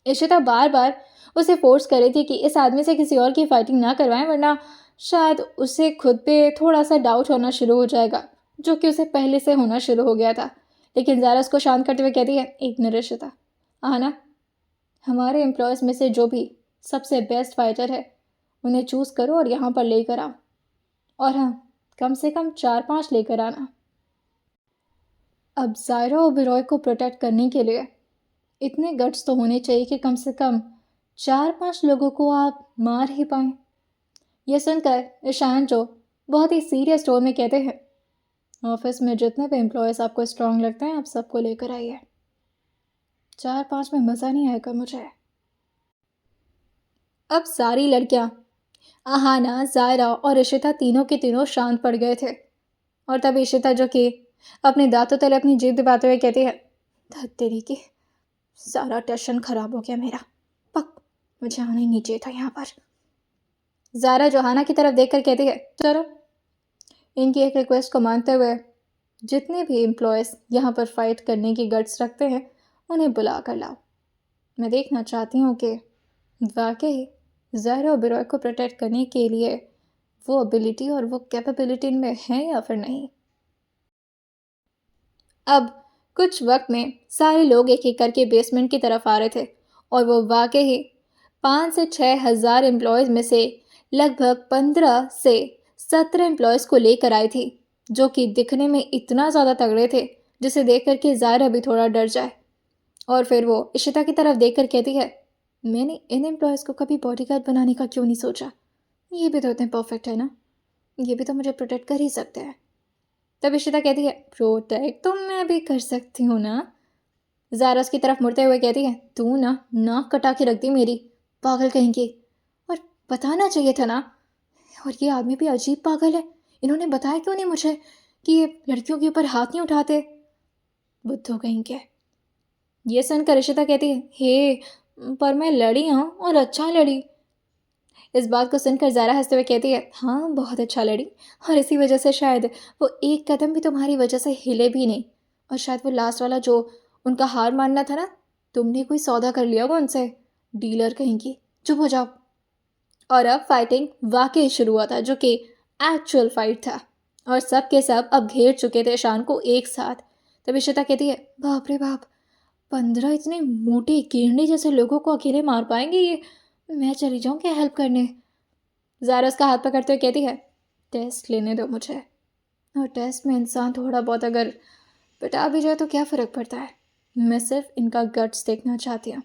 इशिता बार बार उसे फोर्स कर रही थी कि इस आदमी से किसी और की फाइटिंग ना करवाएं, वरना शायद उसे खुद पे थोड़ा सा डाउट होना शुरू हो जाएगा, जो कि उसे पहले से होना शुरू हो गया था। लेकिन ज़ारा उसको शांत करते हुए कहती है, एक मिनट इशिता, आना, हमारे एम्प्लॉयज़ में से जो भी सबसे बेस्ट फाइटर है उन्हें चूज़ करो और यहाँ पर लेकर आओ। और हाँ, कम से कम 4-5 लेकर आना। अब ज़ायरा ओबेरॉय को प्रोटेक्ट करने के लिए इतने गट्स तो होने चाहिए कि कम से कम 4-5 लोगों को आप मार ही पाएं। यह सुनकर ईशान जो बहुत ही सीरियस टोन में कहते हैं, ऑफिस में जितने भी एम्प्लॉयज़ आपको स्ट्रांग लगते हैं आप सबको लेकर आइए, 4-5 में मज़ा नहीं आएगा मुझे। अब सारी लड़कियां, आहाना, ज़ायरा और इशिता तीनों के तीनों शांत पड़ गए थे। और तब इशिता जो कि अपने दांतों तले अपनी जीभ दबाते हुए कहती है, तेरी की सारा टेंशन खराब हो गया मेरा, पक, मुझे आना ही नहीं चाहिए था यहाँ पर। ज़ारा जोहाना की तरफ देखकर कहती है, चलो इनकी एक रिक्वेस्ट को मानते हुए जितने भी एम्प्लॉयज़ यहाँ पर फाइट करने की गट्स रखते हैं उन्हें बुला कर लाओ। मैं देखना चाहती हूँ कि वाकई ज़ायरा ओबेरॉय को प्रोटेक्ट करने के लिए वो एबिलिटी और वो कैपेबिलिटी इनमें है या फिर नहीं। अब कुछ वक्त में सारे लोग एक एक करके बेसमेंट की तरफ आ रहे थे, और वो वाकई ही 5 से 6 हज़ार एम्प्लॉयज़ में से लगभग 15 से 17 एम्प्लॉयज़ को लेकर आई थी, जो कि दिखने में इतना ज़्यादा तगड़े थे जिसे देख कर के ज़ायरा भी थोड़ा डर जाए। और फिर वो इशिता की तरफ देख कर कहती है, मैंने इन एम्प्लॉयज़ को कभी बॉडीगार्ड बनाने का क्यों नहीं सोचा, ये भी तो इतने परफेक्ट है ना, ये भी तो मुझे प्रोटेक्ट कर ही सकते हैं। तब इशिता कहती है, प्रोटेक्ट तो मैं भी कर सकती हूँ ना। ज़ारा उसकी तरफ मुड़ते हुए कहती है, तू ना नाक कटा के रख दी मेरी, पागल कहीं की, और बताना चाहिए था ना। और ये आदमी भी अजीब पागल है, इन्होंने बताया क्यों नहीं मुझे कि ये लड़कियों के ऊपर हाथ नहीं उठाते, बुद्धू कहीं के। ये सुनकर इशिता कहती है, हे पर मैं लड़ी हूँ और अच्छा लड़ी। इस बात को सुनकर ज़ारा हंसते हुए कहती है, हाँ बहुत अच्छा लड़ी, और इसी वजह से शायद वो एक कदम भी तुम्हारी वजह से हिले भी नहीं, और शायद वो लास्ट वाला जो उनका हार मानना था ना, तुमने कोई सौदा कर लिया वो उनसे, डीलर कहीं की, चुप हो जाओ। और अब फाइटिंग वाकई शुरू हुआ था, जो कि एक्चुअल फाइट था और सब के सब अब घेर चुके थे ईशान को एक साथ। तभी इशिता कहती है, बाप रे बाप, 15 इतने मोटे कीड़े जैसे लोगों को अकेले मार पाएंगे ये? मैं चली जाऊँ क्या हेल्प करने? ज़ारा उसका हाथ पकड़ते हुए कहती है, टेस्ट लेने दो मुझे, और टेस्ट में इंसान थोड़ा बहुत अगर पिटा भी जाए तो क्या फ़र्क पड़ता है? मैं सिर्फ इनका गट्स देखना चाहती हूँ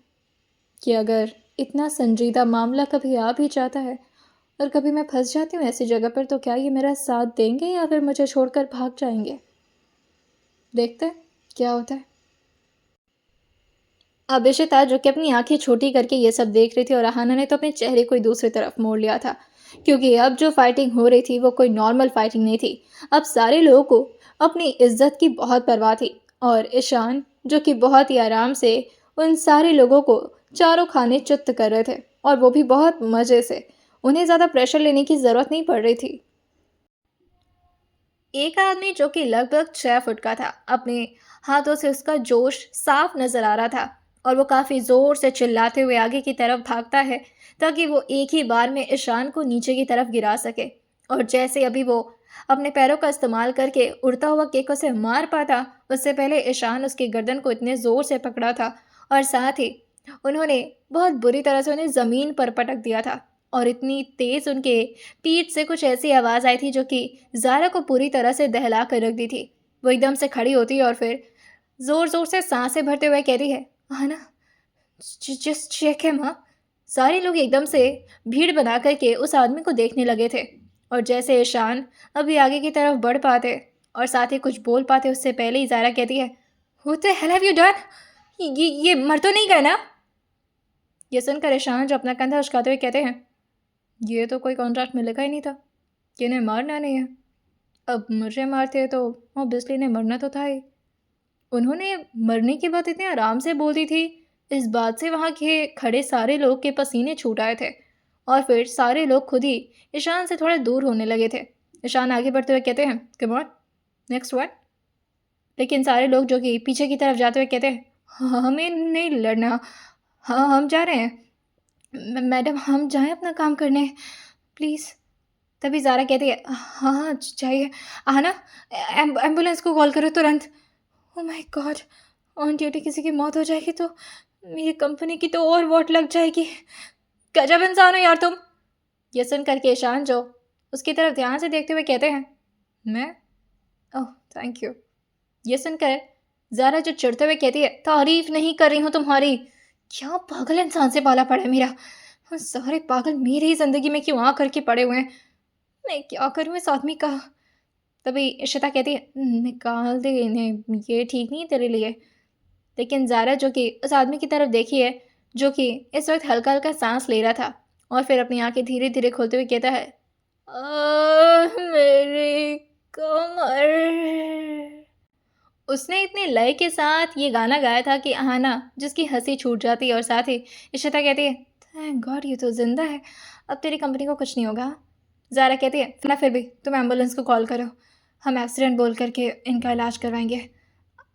कि अगर इतना संजीदा मामला कभी आ भी जाता है और कभी मैं फंस जाती हूँ ऐसी जगह पर, तो क्या ये मेरा साथ देंगे या फिर मुझे छोड़कर भाग जाएंगे? देखते हैं क्या होता है। अब इशिता, जो कि अपनी आंखें छोटी करके ये सब देख रही थी, और अहाना ने तो अपने चेहरे को ही दूसरी तरफ मोड़ लिया था, क्योंकि अब जो फाइटिंग हो रही थी वो कोई नॉर्मल फाइटिंग नहीं थी। अब सारे लोगों को अपनी इज्जत की बहुत परवाह थी, और ईशान जो कि बहुत ही आराम से उन सारे लोगों को चारों खाने चित्त कर रहे थे, और वो भी बहुत मज़े से। उन्हें ज़्यादा प्रेशर लेने की ज़रूरत नहीं पड़ रही थी। एक आदमी जो कि लगभग 6 फुट का था, अपने हाथों से उसका जोश साफ नजर आ रहा था, और वो काफी जोर से चिल्लाते हुए आगे की तरफ भागता है ताकि वो एक ही बार में ईशान को नीचे की तरफ गिरा सके। और जैसे अभी वो अपने पैरों का इस्तेमाल करके उड़ता हुआ केक उसे मार पाता, उससे पहले ईशान उसकी गर्दन को इतने जोर से पकड़ा था, और साथ ही उन्होंने बहुत बुरी तरह से उन्हें जमीन पर पटक दिया था। और इतनी तेज उनके पीठ से कुछ ऐसी आवाज़ आई थी जो कि ज़ारा को पूरी तरह से दहला कर रख दी थी। वो एकदम से खड़ी होती है और फिर ज़ोर-ज़ोर से साँसें भरते हुए कहती है, "आना, जस्ट चेक हिम, हाँ।" सारे लोग एकदम से भीड़ बना कर के उस आदमी को देखने लगे थे, और जैसे ईशान अभी आगे की तरफ बढ़ पाते और साथ ही कुछ बोल पाते, उससे पहले ही ज़ारा कहती है, "what the hell have you done? ये मर तो नहीं गए ना?" ये सुनकर ईशान, जो अपना कंधा उचकाते हुए कहते हैं, "ये तो कोई कॉन्ट्रैक्ट में लिखा ही नहीं था कि इन्हें मारना नहीं है। अब मुझे मारते तो ऑब्वियसली इन्हें मरना तो था ही।" उन्होंने मरने की बात इतने आराम से बोल दी थी, इस बात से वहाँ के खड़े सारे लोग के पसीने छूट आए थे, और फिर सारे लोग खुद ही ईशान से थोड़ा दूर होने लगे थे। ईशान आगे बढ़ते हुए कहते हैं, कम ऑन, नेक्स्ट वन। लेकिन सारे लोग जो कि पीछे की तरफ जाते हुए कहते हैं, "हाँ, हमें नहीं लड़ना, हाँ हम जा रहे हैं, मैडम हम जाएं अपना काम करने, प्लीज़।" तभी ज़ारा कहती है, हाँ हाँ चाहिए, आना, एम्बुलेंस को कॉल करो तुरंत। Oh my God, on duty किसी की मौत हो जाएगी तो मेरी कंपनी की तो और वोट लग जाएगी। गजब इंसान हो यार तुम। ये सुन करके ईशान, जो उसकी तरफ ध्यान से देखते हुए कहते हैं, मैं, ओह थैंक यू। ये सुनकर ज़ारा, जो चिढ़ते हुए कहती है, तारीफ नहीं कर रही हूँ तुम्हारी, क्या पागल इंसान से पाला पड़ा है मेरा, सारे पागल मेरी ही ज़िंदगी में क्यों आ करके पड़े हुए हैं, मैं क्या करूँ इस आदमी का। तभी इशिता कहती है, निकाल दे इन्हें, ये ठीक नहीं है तेरे लिए। लेकिन ज़ारा, जो कि उस आदमी की तरफ देखी है, जो कि इस वक्त हल्का हल्का सांस ले रहा था, और फिर अपनी आंखें धीरे धीरे खोलते हुए कहता है, मेरी कमर। उसने इतने लय के साथ ये गाना गाया था कि अहाना, जिसकी हंसी छूट जाती है, और साथ ही इशिता कहती है, थैंक गॉड ये तो जिंदा है, अब तेरी कंपनी को कुछ नहीं होगा। ज़ारा कहती है, ना फिर भी तुम एम्बुलेंस को कॉल करो, हम एक्सीडेंट बोल करके इनका इलाज करवाएंगे।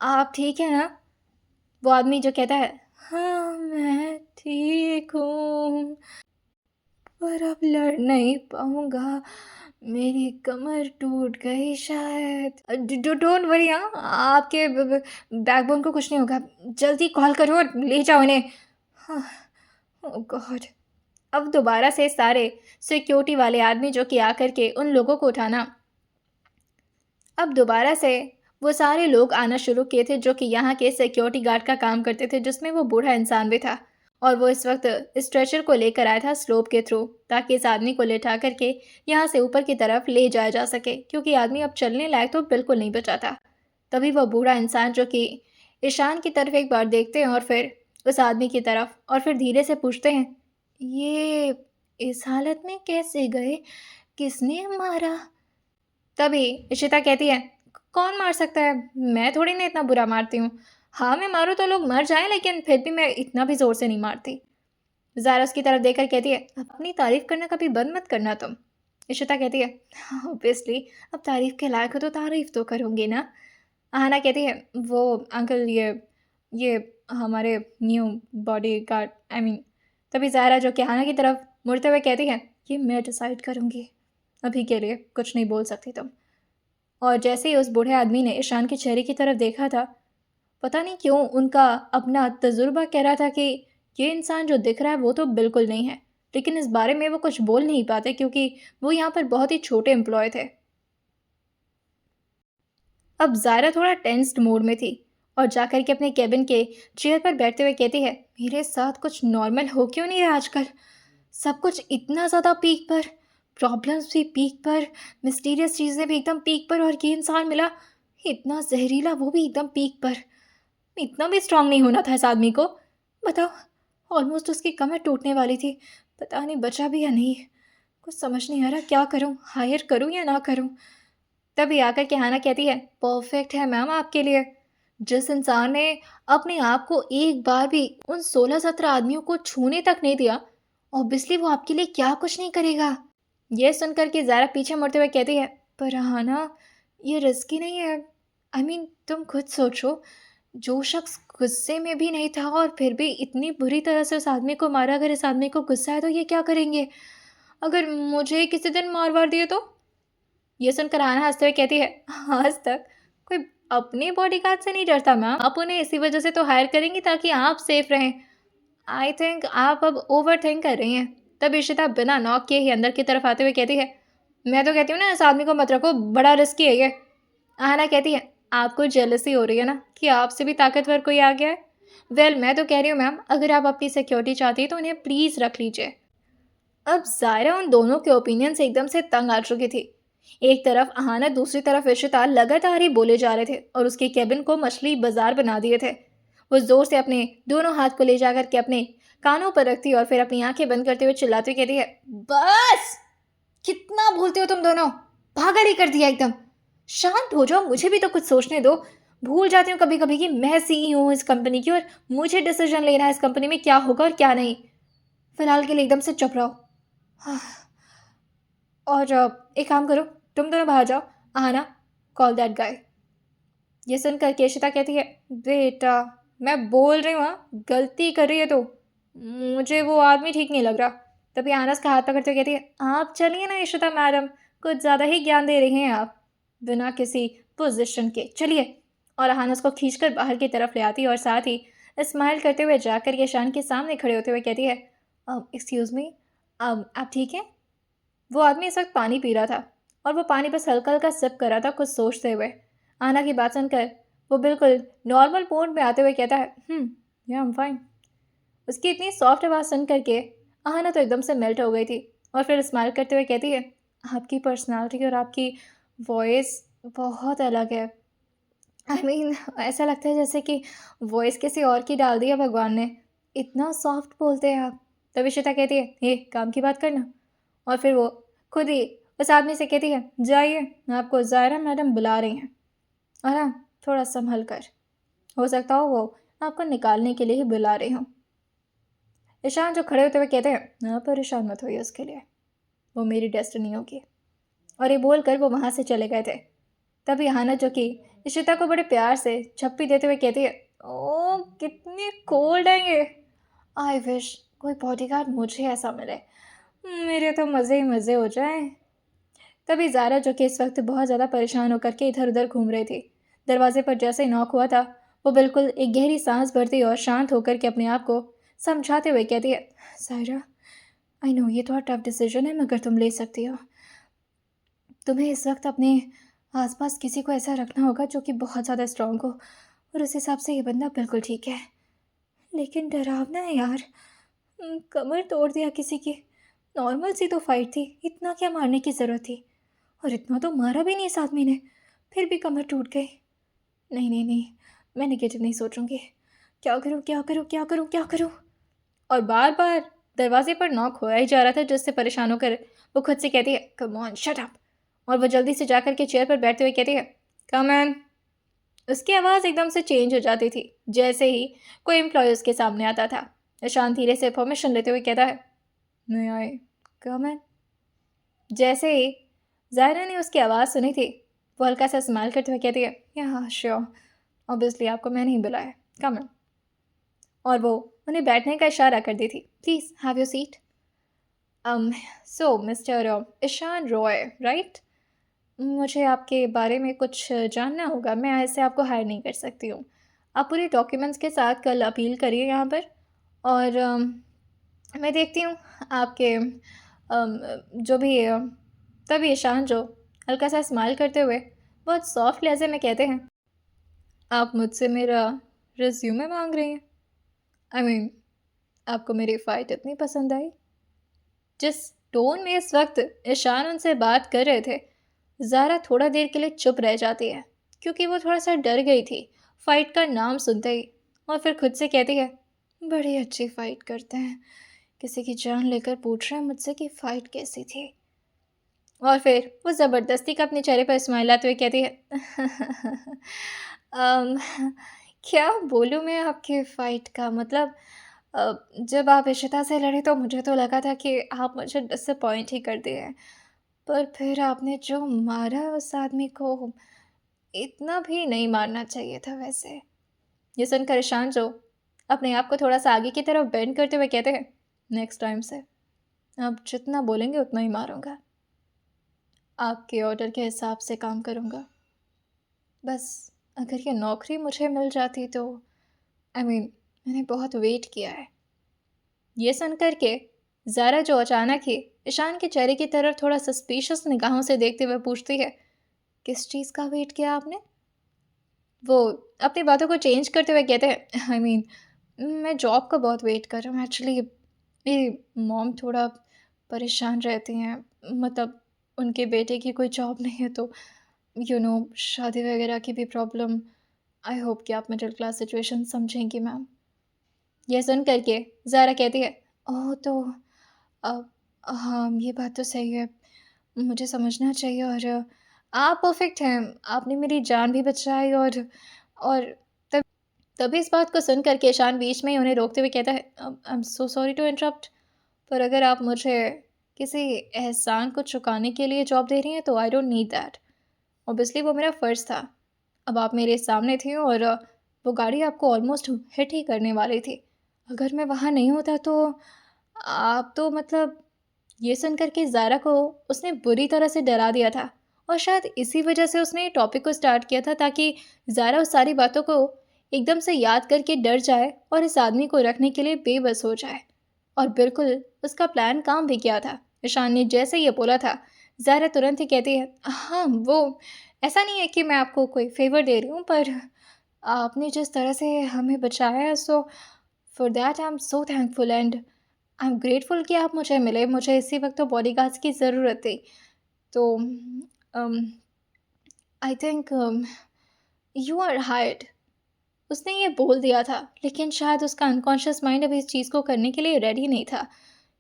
आप ठीक है ना? वो आदमी जो कहता है, हाँ मैं ठीक हूँ, पर अब लड़ नहीं पाऊंगा, मेरी कमर टूट गई शायद। डोंट वरी, हाँ आपके बैकबोन को कुछ नहीं होगा, जल्दी कॉल करो और ले जाओ इन्हें। हाँ, ओह गॉड। अब दोबारा से सारे सिक्योरिटी वाले आदमी जो कि आकर के उन लोगों को उठाना, अब दोबारा से वो सारे लोग आना शुरू किए थे जो कि यहाँ के सिक्योरिटी गार्ड का काम करते थे, जिसमें वो बूढ़ा इंसान भी था, और वो इस वक्त स्ट्रेचर को लेकर आया था स्लोप के थ्रू, ताकि इस आदमी को लेटा करके यहाँ से ऊपर की तरफ ले जाया जा सके, क्योंकि आदमी अब चलने लायक तो बिल्कुल नहीं बचा था। तभी वह बूढ़ा इंसान, जो कि ईशान की तरफ एक बार देखते हैं और फिर उस आदमी की तरफ, और फिर धीरे से पूछते हैं, ये इस हालत में कैसे गए, किसने मारा? तभी इशिता कहती है, कौन मार सकता है, मैं थोड़ी ना इतना बुरा मारती हूँ, हाँ मैं मारूँ तो लोग मर जाएं, लेकिन फिर भी मैं इतना भी ज़ोर से नहीं मारती। ज़ारा उसकी तरफ देखकर कहती है, अपनी तारीफ़ करना कभी बंद मत करना तुम। इशिता कहती है, ऑब्वियसली, अब तारीफ़ के लायक हो तो तारीफ़ तो करूँगी ना। आहना कहती है, वो अंकल, ये हमारे new body guard, I mean. तभी ज़ारा, जो कि आहना की तरफ मुड़ते हुए कहती है, ये मैं डिसाइड करूँगी। अभी के लिए कुछ नहीं बोल सकती तुम। और जैसे ही उस बूढ़े आदमी ने ईशान के चेहरे की तरफ देखा था, पता नहीं क्यों उनका अपना तजुर्बा कह रहा था कि ये इंसान जो दिख रहा है वो तो बिल्कुल नहीं है, लेकिन इस बारे में वो कुछ बोल नहीं पाते क्योंकि वो यहाँ पर बहुत ही छोटे एम्प्लॉय थे। अब ज़ायरा थोड़ा टेंस्ड मूड में थी और जाकर के अपने केबिन के चेयर पर बैठते हुए कहती है, मेरे साथ कुछ नॉर्मल हो क्यों नहीं रहा आजकल? सब कुछ इतना ज़्यादा पीक पर, प्रॉब्लम्स भी पीक पर, मिस्टीरियस चीज़ें भी एकदम पीक पर, और ये इंसान मिला इतना जहरीला, वो भी एकदम पीक पर। इतना भी स्ट्रांग नहीं होना था इस आदमी को। बताओ, ऑलमोस्ट उसकी कमर टूटने वाली थी। पता नहीं बचा भी या नहीं। कुछ समझ नहीं आ रहा क्या करूं, हायर करूं या ना करूं। तभी आकर के हाना कहती है, परफेक्ट है मैम आपके लिए। जिस इंसान ने अपने आप को एक बार भी उन 16-17 आदमियों को छूने तक नहीं दिया, ऑब्वियसली वो आपके लिए क्या कुछ नहीं करेगा। यह सुनकर के ज़ारा पीछे मुड़ते हुए कहती है, पर हाना ये रिस्की नहीं है। तुम खुद सोचो, जो शख्स गुस्से में भी नहीं था और फिर भी इतनी बुरी तरह से उस आदमी को मारा, अगर इस आदमी को गुस्सा है तो ये क्या करेंगे? अगर मुझे किसी दिन मार वार दिए तो? ये सुनकर आना हंसते हुए कहती है, आज तक कोई अपने बॉडीगार्ड से नहीं डरता मैम। आप उन्हें इसी वजह से तो हायर करेंगी ताकि आप सेफ रहें। आई थिंक आप अब ओवर थिंक कर रही हैं। तब इशिता बिना नॉक किए ही अंदर की तरफ आते हुए कहती है, मैं तो कहती हूँ ना, इस आदमी को मत रखो, बड़ा रिस्की है ये। आहना कहती है, आपको जेलसी हो रही है ना कि आपसे भी ताकतवर कोई आ गया है? वेल, मैं तो कह रही हूँ मैम, अगर आप अपनी सिक्योरिटी चाहती है तो उन्हें प्लीज़ रख लीजिए। अब ज़ायरा उन दोनों के ओपिनियन से एकदम से तंग आ चुकी थी। एक तरफ अहाना, दूसरी तरफ इशिता लगातार ही बोले जा रहे थे और उसके केबिन को मछली बाजार बना दिए थे। वो ज़ोर से अपने दोनों हाथ को ले जाकर के अपने कानों पर रखती और फिर अपनी आंखें बंद करते हुए चिल्लाती हुई कहती है, बस! कितना भूलते हो तुम दोनों? पागल ही कर दिया एकदम। शांत हो जाओ, मुझे भी तो कुछ सोचने दो। भूल जाती हूँ कभी कभी कि मैं सीईओ हूँ इस कंपनी की और मुझे डिसीजन लेना है इस कंपनी में क्या होगा और क्या नहीं। फिलहाल के लिए एकदम से चुप रहो। हाँ, और एक काम करो, तुम दोनों बाहर जाओ। आना, कॉल दैट गाय। ये सुनकर केशिता कहती है, बेटा मैं बोल रही हूँ, गलती कर रही है तो मुझे वो आदमी ठीक नहीं लग रहा। तभी आनस का हाथ पकड़ते हुए कहती है, आप चलिए ना इशिता मैडम, कुछ ज़्यादा ही ज्ञान दे रही हैं आप बिना किसी पोजीशन के, चलिए। और अहानस को खींचकर बाहर की तरफ ले आती और साथ ही स्माइल करते हुए जाकर के ईशान के सामने खड़े होते हुए कहती है, एक्सक्यूज़ मी, आप ठीक हैं? वो आदमी इस वक्त पानी पी रहा था और वो पानी बस हल्का हल्का सिप कर रहा था कुछ सोचते हुए। आना की बात सुनकर वो बिल्कुल नॉर्मल मोड में आते हुए कहता है, या आई एम फाइन। उसकी इतनी सॉफ्ट आवाज़ सुन करके आना तो एकदम से मेल्ट हो गई थी और फिर स्माइल करते हुए कहती है, आपकी पर्सनालिटी और आपकी वॉइस बहुत अलग है। ऐसा लगता है जैसे कि वॉइस किसी और की डाल दी है भगवान ने। इतना सॉफ्ट बोलते हैं आप। तभी श्वेता कहती है, हे काम की बात करना। और फिर वो खुद ही उस आदमी से कहती है, जाइए, आपको ज़ायरा मैडम बुला रही हैं, और हाँ, थोड़ा संभल कर। हो सकता हो वो आपको निकालने के लिए ही बुला रही हूँ। ईशान जो खड़े होते हुए कहते हैं, हाँ परेशान मत होइए उसके लिए, वो मेरी डेस्टिनी होगी। और ये बोलकर वो वहाँ से चले गए थे। तभी हाना, जो कि इशिता को बड़े प्यार से छप्पी देते हुए कहती है, ओ कितनी कोल्ड है ये। आई विश कोई बॉडीगार्ड मुझे ऐसा मिले, मेरे तो मज़े ही मज़े हो जाए। तभी ज़ारा, जो कि इस वक्त बहुत ज़्यादा परेशान होकर के इधर उधर घूम रही थी, दरवाजे पर जैसे ही नॉक हुआ था, वो बिल्कुल एक गहरी सांस भरती और शांत होकर के अपने आप को समझाते हुए कहती है, ज़ारा, आई नो ये थोड़ा टफ डिसीजन है मगर तुम ले सकती हो। तुम्हें इस वक्त अपने आसपास किसी को ऐसा रखना होगा जो कि बहुत ज़्यादा स्ट्रांग हो, और उस हिसाब से ये बंदा बिल्कुल ठीक है। लेकिन डरावना है यार। कमर तोड़ दिया किसी की। नॉर्मल सी तो फाइट थी, इतना क्या मारने की ज़रूरत थी? और इतना तो मारा भी नहीं इस आदमी ने, फिर भी कमर टूट गई। नहीं नहीं नहीं, मैं नेगेटिव नहीं सोचूंगी। क्या करूं क्या करूं क्या करूं क्या करूं? और बार बार दरवाजे पर नॉक होया ही जा रहा था, जिससे परेशान होकर वो खुद से कहती है, कम ऑन शट अप। और वो जल्दी से जाकर के चेयर पर बैठते हुए कहती है, कम इन। उसकी आवाज़ एकदम से चेंज हो जाती थी जैसे ही कोई एम्प्लॉय उसके सामने आता था। ईशान धीरे से परमिशन लेते हुए कहता है, मैं आए, कम इन। जैसे ही ज़ायरा ने उसकी आवाज़ सुनी थी, वो हल्का सा स्माइल करते हुए कहती है, हाँ श्योर, ऑब्वियसली आपको मैंने ही बुलाया, कम इन। और वो उन्हें बैठने का इशारा कर दी थी, please have your seat. um so mister Ishaan Roy, right? मुझे आपके बारे में कुछ जानना होगा। मैं ऐसे आपको हायर नहीं कर सकती हूँ। आप पूरे डॉक्यूमेंट्स के साथ कल अपील करिए यहाँ पर। और मैं देखती हूँ आपके जो भी तभी ईशान जो हल्का सा स्माइल करते हुए बहुत सॉफ्ट लहजे में कहते हैं, आप मुझसे मेरा रिज्यूमे मांग रही हैं? आई मीन, आपको मेरी फ़ाइट इतनी पसंद आई? जिस टोन में इस वक्त ईशान उनसे बात कर रहे थे, ज़ारा थोड़ा देर के लिए चुप रह जाती है, क्योंकि वो थोड़ा सा डर गई थी फ़ाइट का नाम सुनते ही। और फिर खुद से कहती है, बड़ी अच्छी फ़ाइट करते हैं। किसी की जान लेकर पूछ रहे हैं मुझसे कि फ़ाइट कैसी थी। और फिर वो ज़बरदस्ती का अपने चेहरे पर स्माइल लाते हुए कहती है, अम, क्या बोलूँ मैं आपके फ़ाइट का मतलब, जब आप इशिता से लड़े तो मुझे तो लगा था कि आप मुझे डिसअपॉइंट ही कर दिए। पर फिर आपने जो मारा उस आदमी को, इतना भी नहीं मारना चाहिए था वैसे। ये सुनकर ईशान जो अपने आप को थोड़ा सा आगे की तरफ बेंड करते हुए कहते हैं, नेक्स्ट टाइम से आप जितना बोलेंगे उतना ही मारूंगा। आपके ऑर्डर के हिसाब से काम करूंगा। बस अगर ये नौकरी मुझे मिल जाती तो मैंने बहुत वेट किया है। ये सुनकर के ज़ारा जो अचानक ही ईशान के चेहरे की तरफ थोड़ा सस्पिशियस निगाहों से देखते हुए पूछती है, किस चीज़ का वेट किया आपने? वो अपनी बातों को चेंज करते हुए कहते हैं, मैं जॉब का बहुत वेट कर रहा हूँ एक्चुअली। मेरी मॉम थोड़ा परेशान रहती हैं, मतलब उनके बेटे की कोई जॉब नहीं है तो शादी वगैरह की भी प्रॉब्लम। आई होप कि आप मिडिल क्लास सिचुएशन समझेंगी मैम। यह सुन करके ज़ारा कहती है, ओह तो अब हाँ, ये बात तो सही है, मुझे समझना चाहिए। और आप परफेक्ट हैं, आपने मेरी जान भी बचाई। और तब तभी इस बात को सुन कर के ईशान बीच में ही उन्हें रोकते हुए कहता है, I am so sorry to interrupt, पर अगर आप मुझे किसी एहसान को चुकाने के लिए जॉब दे रही हैं तो I don't need that. Obviously वो मेरा फ़र्ज़ था। अब आप मेरे सामने थी और वो गाड़ी आपको ऑलमोस्ट हिट ही करने वाली थी। अगर मैं वहाँ नहीं होता तो आप तो मतलब, ये सुनकर के ज़ारा को उसने बुरी तरह से डरा दिया था। और शायद इसी वजह से उसने टॉपिक को स्टार्ट किया था, ताकि ज़ारा उस सारी बातों को एकदम से याद करके डर जाए और इस आदमी को रखने के लिए बेबस हो जाए। और बिल्कुल उसका प्लान काम भी किया था। ईशान ने जैसे ये बोला था, ज़ारा तुरंत ही कहती है, हाँ वो ऐसा नहीं है कि मैं आपको कोई फेवर दे रही हूँ, पर आपने जिस तरह से हमें बचाया है, so for that I am so thankful and I am grateful कि आप मुझे मिले। मुझे इसी वक्त तो बॉडीगार्ड्स की ज़रूरत थी। तो I think you are hired. उसने ये बोल दिया था, लेकिन शायद उसका अनकॉन्शियस माइंड अभी इस चीज़ को करने के लिए रेडी नहीं था।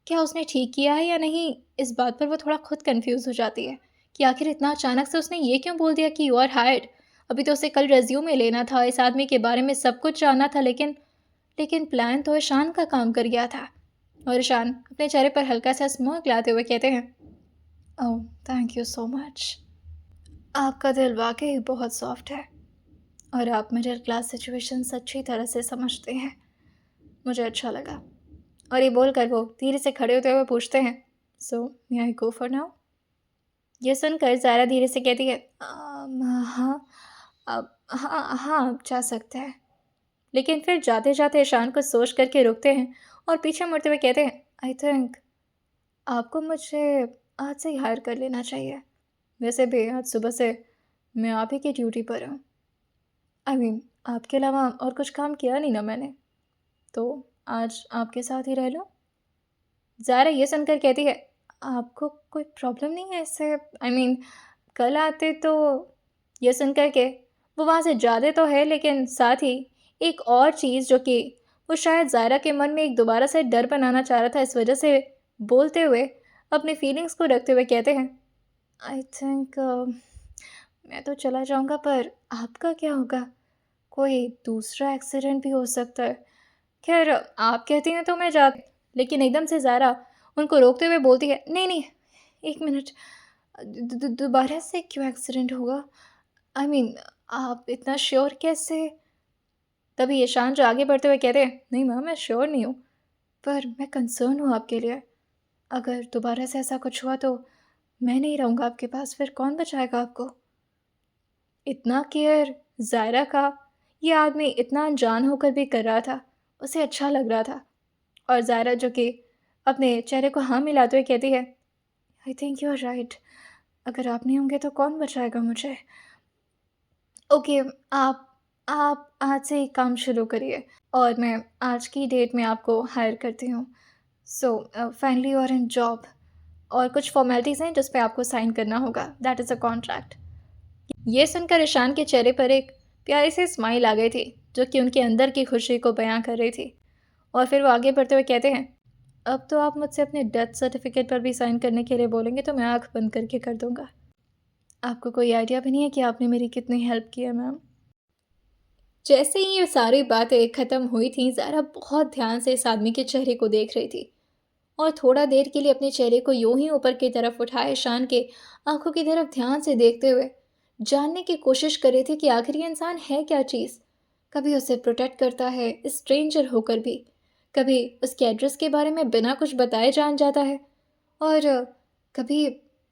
क्या उसने ठीक किया है या नहीं, इस बात पर वो थोड़ा खुद कंफ्यूज हो जाती है कि आखिर इतना अचानक से उसने ये क्यों बोल दिया कि यू आर हायर्ड। अभी तो उसे कल रेज्यूमे लेना था, इस आदमी के बारे में सब कुछ जानना था, लेकिन लेकिन प्लान तो ईशान का काम कर गया था। और ईशान अपने चेहरे पर हल्का सा स्माइल लाते हुए कहते हैं, oh thank you so much. आपका दिल वाकई बहुत सॉफ्ट है और आप मिडिल क्लास सिचुएशंस अच्छी तरह से समझते हैं। मुझे अच्छा लगा। और ये बोलकर वो धीरे से खड़े होते हुए पूछते हैं, सो मे आई गो फॉर नाउ? ये सुनकर ज़ारा धीरे से कहती है, हाँ अब हाँ हाँ आप जा सकते हैं। लेकिन फिर जाते जाते ईशान को सोच करके रुकते हैं और पीछे मुड़ते हुए कहते हैं, आई थिंक आपको मुझे आज से ही हायर कर लेना चाहिए। वैसे भी आज सुबह से मैं आप ही की ड्यूटी पर हूँ। आपके अलावा और कुछ काम किया नहीं ना मैंने, तो आज आपके साथ ही रह लो। ज़ारा ये सुनकर कहती है, आपको कोई प्रॉब्लम नहीं है इससे? कल आते तो। ये सुनकर के वो वहाँ से जाते तो है, लेकिन साथ ही एक और चीज़ जो कि वो शायद ज़ारा के मन में एक दोबारा से डर बनाना चाह रहा था, इस वजह से बोलते हुए अपने फीलिंग्स को रखते हुए कहते हैं, आई थिंक मैं तो चला जाऊँगा, पर आपका क्या होगा? कोई दूसरा एक्सीडेंट भी हो सकता है। खैर आप कहती हैं तो मैं जा। लेकिन एकदम से ज़ारा उनको रोकते हुए बोलती है, नहीं नहीं, एक मिनट, दोबारा से क्यों एक्सीडेंट होगा? आई मीन आप इतना श्योर कैसे? तभी ईशान जो आगे बढ़ते हुए कहते हैं, नहीं मैम मैं श्योर नहीं हूँ, पर मैं कंसर्न हूँ आपके लिए। अगर दोबारा से ऐसा कुछ हुआ तो मैं नहीं रहूँगा आपके पास, फिर कौन बचाएगा आपको? इतना केयर ज़ायरा का ये आदमी इतना अनजान होकर भी कर रहा था, उसे अच्छा लग रहा था। और ज़ायरा जो कि अपने चेहरे को हाँ मिलाते हुए कहती है, I think you are right, अगर आप नहीं होंगे तो कौन बचाएगा मुझे? ओके, आप आज से एक काम शुरू करिए और मैं आज की डेट में आपको हायर करती हूँ। So finally you are in job और कुछ फॉर्मेलिटीज़ हैं जिस पे आपको साइन करना होगा, दैट इज़ अ कॉन्ट्रैक्ट। ये सुनकर ईशान के चेहरे पर एक प्यारी सी स्माइल आ गई थी, जो कि उनके अंदर की खुशी को बयां कर रही थी। और फिर वो आगे बढ़ते हुए कहते हैं, अब तो आप मुझसे अपने डेथ सर्टिफिकेट पर भी साइन करने के लिए बोलेंगे तो मैं आंख बंद करके कर दूंगा। आपको कोई आइडिया भी नहीं है कि आपने मेरी कितनी हेल्प की है मैम। जैसे ही ये सारी बातें ख़त्म हुई थी, ज़ारा बहुत ध्यान से इस आदमी के चेहरे को देख रही थी और थोड़ा देर के लिए अपने चेहरे को यूं ही ऊपर की तरफ उठाए ईशान के आंखों की तरफ ध्यान से देखते हुए जानने की कोशिश कर रही थी कि आखिर ये इंसान है क्या चीज़। कभी उसे प्रोटेक्ट करता है स्ट्रेंजर होकर भी, कभी उसके एड्रेस के बारे में बिना कुछ बताए जान जाता है, और कभी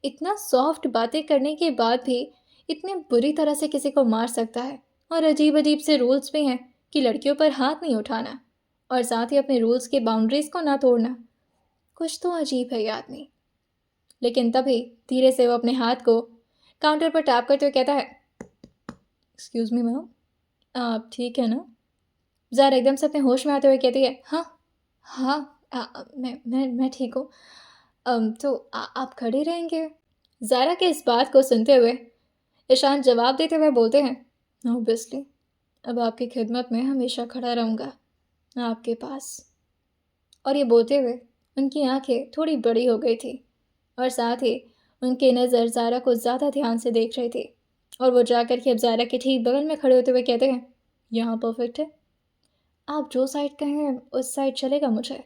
इतना सॉफ्ट बातें करने के बाद भी इतने बुरी तरह से किसी को मार सकता है। और अजीब अजीब से रूल्स भी हैं कि लड़कियों पर हाथ नहीं उठाना और साथ ही अपने रूल्स के बाउंड्रीज को ना तोड़ना। कुछ तो अजीब है ये आदमी। लेकिन तभी धीरे से वो अपने हाथ को काउंटर पर टैप करते हुए कहता है, एक्सक्यूज़ मी मैम, आप ठीक है ना? ज़ारा एकदम से अपने होश में आते हुए कहती है, हाँ हाँ, मैं ठीक हूँ। तो आप खड़े रहेंगे? ज़ारा के इस बात को सुनते हुए ईशान जवाब देते हुए बोलते हैं, ऑब्वियसली, अब आपकी खिदमत में हमेशा खड़ा रहूँगा आपके पास। और ये बोलते हुए उनकी आंखें थोड़ी बड़ी हो गई थी और साथ ही उनकी नज़र ज़ारा को ज़्यादा ध्यान से देख रही थी। और वो जाकर के अब ज़ारा के ठीक बगल में खड़े होते हुए कहते हैं, यहाँ परफेक्ट है, आप जो साइड कहें उस साइड चलेगा मुझे।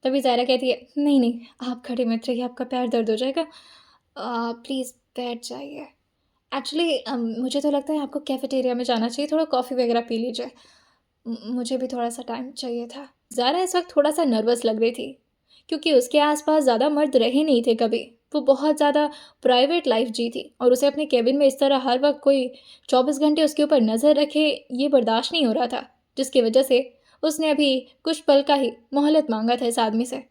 तभी ज़ारा कहती है, नहीं नहीं, आप खड़े मत रहिए, आपका पैर दर्द हो जाएगा, प्लीज़ बैठ जाइए। एक्चुअली मुझे तो लगता है आपको कैफ़ेटेरिया में जाना चाहिए, थोड़ा कॉफ़ी वगैरह पी लीजिए, मुझे भी थोड़ा सा टाइम चाहिए था। ज़ारा इस वक्त थोड़ा सा नर्वस लग रही थी क्योंकि उसके आसपास ज़्यादा मर्द रहे नहीं थे कभी। वो बहुत ज़्यादा प्राइवेट लाइफ जी थी और उसे अपने केबिन में इस तरह हर वक्त कोई 24 घंटे उसके ऊपर नज़र रखे, ये बर्दाश्त नहीं हो रहा था, जिसकी वजह से उसने अभी कुछ पल का ही मोहलत मांगा था इस आदमी से।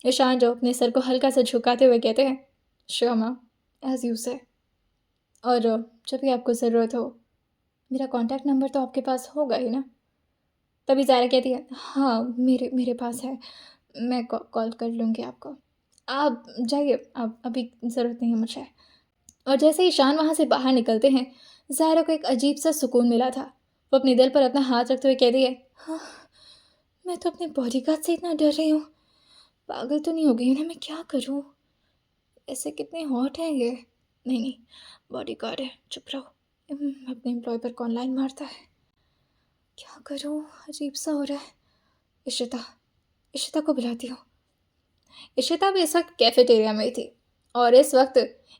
ईशान जो अपने सर को हल्का सा झुकाते हुए कहते हैं, श्योर मैम, एज़ यू से, और जब भी आपको ज़रूरत हो मेरा कॉन्टैक्ट नंबर तो आपके पास होगा ही ना? तभी ज़ायरा कहती है, हाँ मेरे मेरे पास है, मैं कॉल कर लूँगी आपको, आप जाइए, आप अभी ज़रूरत नहीं है मुझे। और जैसे ही ईशान वहाँ से बाहर निकलते हैं, ज़ायरा को एक अजीब सा सुकून मिला था। वो अपने दिल पर अपना हाथ रखते हुए कहती है, हाँ, मैं तो अपने बॉडीगार्ड से इतना डर रही हूँ, पागल तो नहीं हो गई ना, मैं क्या करूँ, ऐसे कितने हॉट हैं ये। नहीं नहीं, बॉडीगार्ड है, चुप रहो। अपने एम्प्लॉय पर कौन लाइन मारता है, क्या करूँ, अजीब सा हो रहा है। इशिता, इशिता को बुलाती हूँ। इशिता भी इस वक्त कैफेटेरिया में थी और इस वक्त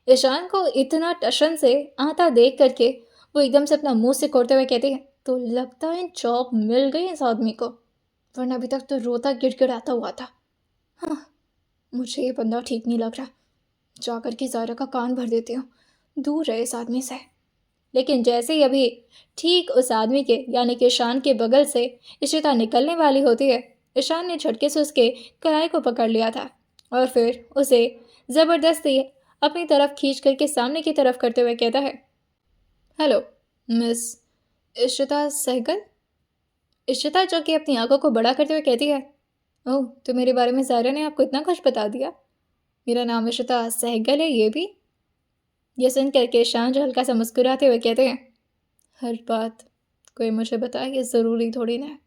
ईशान को इतना टशन से आता देख करके वो एकदम से अपना मुंह सिकोड़ते हुए कहती है, तो लगता है जॉब मिल गई इस आदमी को, वरना अभी तक तो रोता गिड़गिड़ाता हुआ था। हाँ, मुझे ये बंदा ठीक नहीं लग रहा, जाकर के ज़ायरा का कान भर देती हूँ, दूर रहे इस आदमी से। लेकिन जैसे ही अभी ठीक उस आदमी के यानी कि ईशान के बगल से इशिता निकलने वाली होती है, ईशान ने झटके से उसके कलाई को पकड़ लिया था और फिर उसे ज़बरदस्ती अपनी तरफ खींच करके सामने की तरफ करते हुए कहता है, हेलो मिस इशिता सहगल। इशिता जो कि अपनी आंखों को बड़ा करते हुए कहती है, ओह, तो मेरे बारे में ज़ायरा ने आपको इतना कुछ बता दिया, मेरा नाम इशिता सहगल है ये भी। ये सुन करके ईशान जो हल्का सा मुस्कुराते हुए कहते हैं, हर बात कोई मुझे बताए ये ज़रूरी थोड़ी ना है,